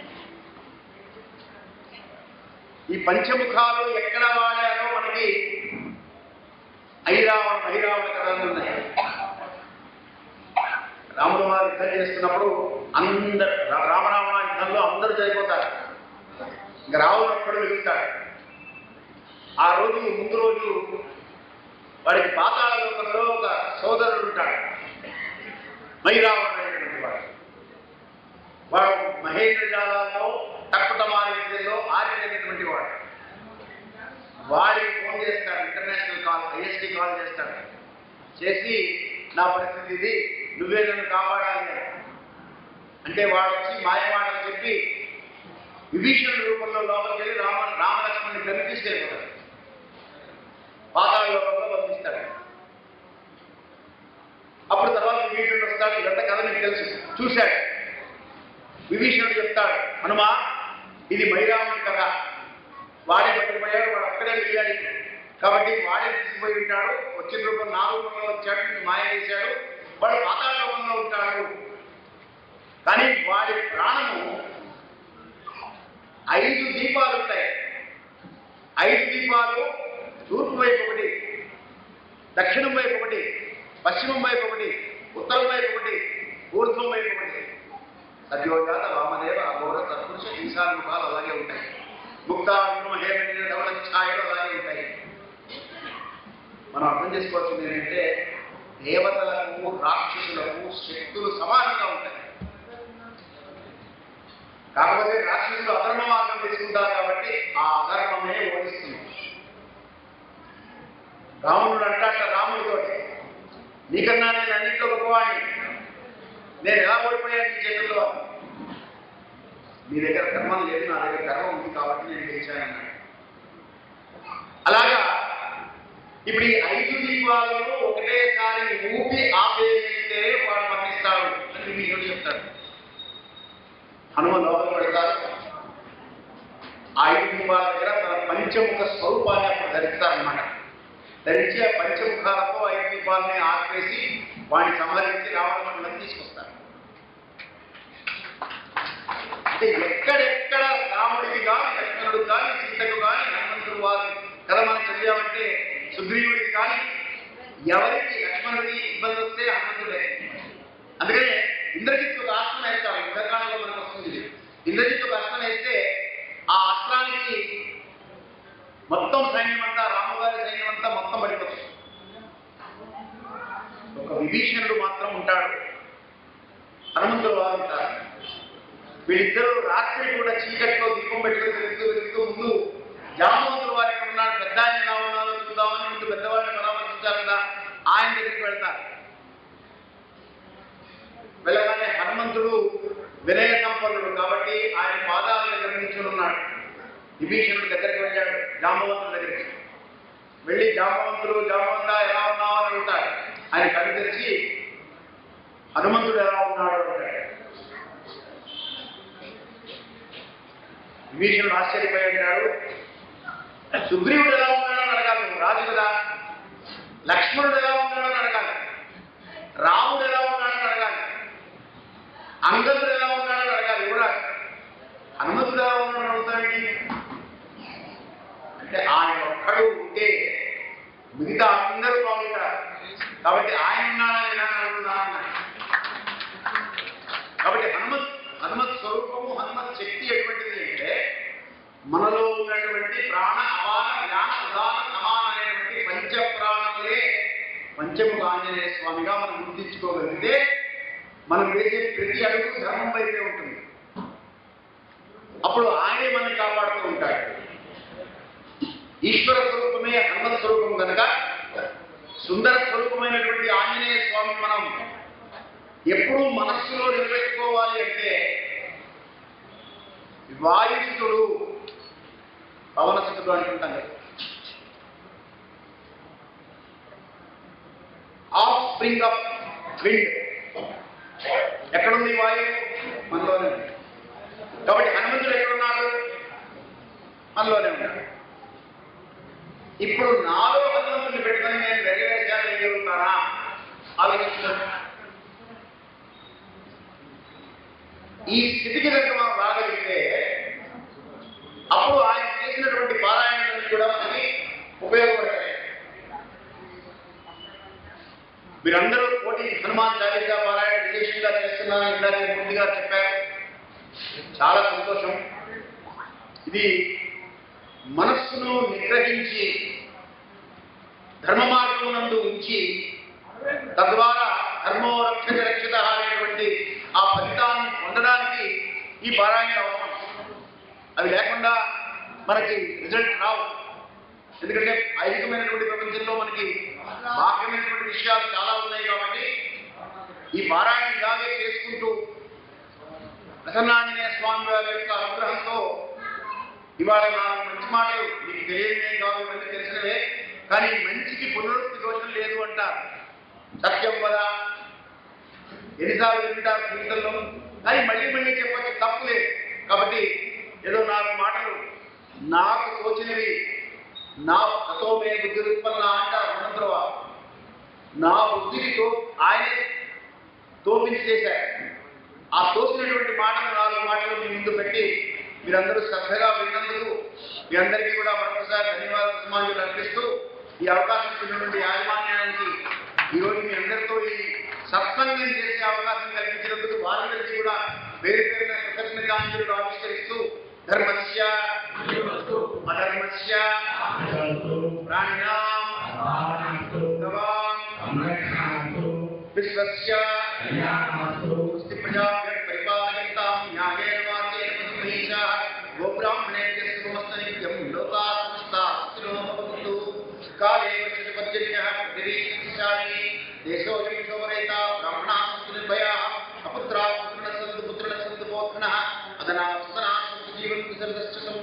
ఈ పంచముఖాలు ఎక్కడ వాడారో మనకి ఐరావణ కథలు ఉన్నాయి. రాముడు వారు యుద్ధం చేస్తున్నప్పుడు అందరు రామరావణ యుద్ధంలో అందరూ చనిపోతారు. ఇంకా రావణుడు ఒక్కడు మిగులుతాడు. ఆ రోజు ముందు రోజు వాడికి పాతాళ లోకంలో ఒక సోదరుడు ఉంటాడు, మైరావణుడు అనేటువంటి వాడు. వాడు మహేంద్ర జాలాల్లో తక్కుటమారి విద్యలో ఆరినటువంటి వాడు. వాడికి ఫోన్ చేస్తాడు, ఇంటర్నేషనల్ కాల్, ఐఎస్టీ కాల్ చేస్తాడు. చేసి నా పరిస్థితి ఇది, నువ్వే నన్ను కాపాడాలి అంటే వాడు వచ్చి మాయమాటలు చెప్పి విభీషణుడి రూపంలో లోపలికి వెళ్ళి రామలక్ష్మణుని కలిపి తీసుకెళ్ళిపోతాడు. పాతాళ లోకంలో పంపిస్తాడు. అప్పుడు తర్వాత విభీషణుడు వస్తాడు. ఇదంతా కథ నీకు తెలుసు, చూశాడు. విభీషణుడు చెప్తాడు, హనుమా ఇది మైరాముడి కథ, వాడే పట్టుకుపోయాడు, వాడు అక్కడే వెళ్ళాడు కాబట్టి వాడే తీసుకుపోయి ఉంటాడు. వచ్చిన రూపం నా రూపంలో వచ్చాడు, మాయ చేశాడు, వాడు పాతాళ లోకంలో ఉంటాడు. కానీ వాడి ప్రాణము 5 దీపాలు ఉంటాయి. 5 దీపాలు తూర్పు వైపు ఒకటి, దక్షిణం వైపు ఒకటి, పశ్చిమం వైపు ఒకటి, ఉత్తరం వైపు ఒకటి, ఊర్ధ్వం వైపు ఒకటి. సద్యోజాత వామదేవ అఘోర సత్పురుష ఈశాన్ముఖాలు అలాగే ఉంటాయి. ముక్త హేమండి ధవళ ఛాయలు అలాగే ఉంటాయి. మనం అర్థం చేసుకోవాల్సింది ఏంటంటే దేవతలకు రాక్షసులకు శక్తులు సమానంగా ఉంటాయి. కాకపోతే రాక్షసులు అధర్మ మార్గం తీసుకుంటారు కాబట్టి ఆ అధర్మమే ఓడిస్తుంది. రావణుడు అంటాట రాముడితో, నీకన్నా నేను అన్నింటిలో గొప్పవాడిని, నేను ఎలా ఓడిపోయాను నీ చేతుల్లో? నీ దగ్గర కర్మం లేదు, నా దగ్గర కర్మ ఉంది కాబట్టి నేను గెలిచానన్నాడు. అలాగా ఇప్పుడు ఈ 5 దీపాలను ఒకటేసారి ఊపి ఆపేస్తే వాడు మరణిస్తాడు అని మీరు చెప్తాడు. హనుమ లోపల పెడతారు. 5 దీపాల దగ్గర తన పంచముఖ స్వరూపాన్ని అప్పుడు ధరిస్తారన్నమాట. ధరించి ఆ పంచముఖాలతో 5 దీపాలని ఆపేసి వాడిని సంహరించి రావణుడిని తీసుకొస్తారు. అంటే ఎక్కడెక్కడ రాముడికి కానీ, లక్ష్మణుడు కానీ, సీతకు కానీ, హనుమంతుడు వారి కథ మనం చదివామంటే సుగ్రీవుడికి కానీ ఎవరికి లక్ష్మణుడికి ఇబ్బంది వస్తే హనుమంతుడే. అందుకనే ఇంద్రజిత్తు ఒక అస్త్రం వేస్తాడు. ఉదకాలంలో మనకు వస్తుంది. ఇంద్రజిత్తు ఒక అస్త్రం వేస్తే ఆ అస్త్రానికి మొత్తం సైన్యం అంతా, రాముగారి సైన్యం అంతా మొత్తం పడిపోతుంది. ఒక విభీషణుడు మాత్రం ఉంటాడు, హనుమంతుడు వారు ఉంటారు. వీళ్ళిద్దరూ రాత్రి కూడా చీకట్లో దీపం పెట్టుకుని వెతుకుతూ ముందు జాంబవంతుడు వారి ఎక్కడ ఉన్నాడు, పెద్ద ఆయన ఎలా ఉన్నారో చూద్దామని ముందు పెద్దవాడిని పరామర్శించారు కదా, ఆయన దగ్గరికి వెళ్తారు. వెళ్ళగానే హనుమంతుడు వినయ సంపన్నుడు కాబట్టి ఆయన పాదాల దగ్గర నుంచి ఉన్నాడు. విభీషణుడి దగ్గరికి వెళ్ళాడు, జాంబవంతుడి దగ్గరికి వెళ్ళి జాంబవంత ఎలా ఉన్నావు అని అడుగుతాడు. ఆయన కళ్ళు తెరిచి హనుమంతుడు ఎలా ఉన్నాడు అంటాడు. విభీషణుడు ఆశ్చర్యపోయాడు. సుగ్రీవుడు ఎలా ఉన్నాడని అడగాలి, నువ్వు రాజు కదా. లక్ష్మణుడు ఎలా ఉన్నాడని అడగాలి, రాముడు ఎలా ఉన్నాడని అడగాలి, అంగదుడు ఎలా ఉన్నాడని అడగాలి. కూడా హనుమంతుడు ఎలా ఉన్నాడని అడుగుతాడండి. అంటే ఆయన ఒక్కడు ఉంటే మిగతా అందరూ బాగుంటారు కాబట్టి ఆయన ఉన్నాడని ఎలా అడుగుతున్నా అన్నాడు. కాబట్టి హనుమత్ స్వరూపము, హనుమత్ శక్తి ఎటువంటిది అంటే మనలో ఉన్నటువంటి ప్రాణ అపాన జ్ఞాన ఉదాన సమాన అనేటువంటి పంచ ప్రాణములే పంచముఖ ఆంజనేయ స్వామిగా మనం గుర్తించుకోగలిగితే మనం వేసే ప్రతి అడుగు ధర్మం వైపే ఉంటుంది. అప్పుడు ఆయనే మనల్ని కాపాడుతూ ఉంటాడు. ఈశ్వర స్వరూపమే హనుమత్ స్వరూపం కనుక సుందర స్వరూపమైనటువంటి ఆంజనేయ స్వామి మనం ఎప్పుడూ మనస్సులో నిలబెట్టుకోవాలి అంటే వాయుసుతుడు, పవనసుతుడు అంటుంటాం కదా, ఆఫ్ స్ప్రింగ్ ఆఫ్ విండ్. ఎక్కడుంది వాయువు? మనలోనే ఉంది. కాబట్టి హనుమంతుడు ఎక్కడున్నాడు? మనలోనే ఉన్నాడు. ఇప్పుడు నాలో హనుమంతుడిని పెట్టుకొని నేను వెగవేశాలు వేయగలుగుతానా ఆలోచిస్తున్నాను. ఈ స్థితికి కనుక మనం రాగలిగితే అప్పుడు ఆయన చేసినటువంటి పారాయణాన్ని కూడా మనకి ఉపయోగపడతాయి. మీరందరూ కోటి హనుమాన్ చాలీసా పారాయణ విశేషంగా చేస్తున్నారని ఇందాక మూర్తి గారు చెప్పారు. చాలా సంతోషం. ఇది మనస్సును నిగ్రహించి ధర్మ మార్గమునందు ఉంచి తద్వారా ధర్మో రక్షత రక్షిత అనేటువంటి ఆ ఫలితాన్ని పొందడానికి ఈ పారాయణ అవసరం. అవి లేకుండా మనకి రిజల్ట్ రావు. ఎందుకంటే ఐహికమైనటువంటి ప్రపంచంలో మనకి బాహ్యమైనటువంటి విషయాలు చాలా ఉన్నాయి. కాబట్టి ఈ పారాయణ ఇలాగే చేసుకుంటూ ప్రసన్నాంజనేయ స్వామి వారి యొక్క అనుగ్రహంతో ఇవాళ నాలుగు మంచి మాటలు మీకు తెలియనివే కాదు, ఇవన్నీ తెలిసినవే, కానీ మంచికి పునరుక్తి దోషం లేదు అంటారు. సత్యం వద ఎన్నిసార్లు వింటారు జీవితంలో, కానీ మళ్ళీ మళ్ళీ చెప్పచ్చు, తప్పు లేదు. కాబట్టి ఏదో నాలుగు మాటలు నాకు తోచినవి, నా అతో మే బుద్ధి ఉత్పన్న అంటారు హనుమంతుడు. నా బుద్ధితో ఆయనే తోపించి చేశారు. ఆ తోసినటువంటి మాటలు నాలుగు మాటలు మీ ముందు పెట్టి మీరందరూ శ్రద్ధగా విన్నందుకు మీ అందరికీ కూడా మరొకసారి ధన్యవాదాలు సమాజంలో అర్పిస్తూ ఈ అవకాశం ఇచ్చినటువంటి యాజమాన్యానికి ఈరోజు మీ అందరితో ఈ సత్సంగం చేసే అవకాశం కల్పించినందుకు వారందరికీ కూడా పేరు పేరున కృతజ్ఞతాంజలులు ఆవిష్కరిస్తూ ధర్మస్య అధర్మస్య ప్రాణినాం విశ్వస్య స్వస్తి ప్రజాభ్యః పరిపాలయంతాం న్యాయేన మార్గేణ మహిషాః గోబ్రాహ్మణేభ్యः శుభమస్తు నిత్యం లోకాః సమస్తాః సుఖినో భవంతు. కాలే వర్షతు పర్జన్యః పృథివీ దేశోऽयं శోభరహితా బ్రాహ్మణాः సంతు నిర్భయాः అపుత్రాः పుత్రిణः సంతు పౌత్రిణः అదనాः సుతనాः సంతు జీవంతు సర్వదశ్చకం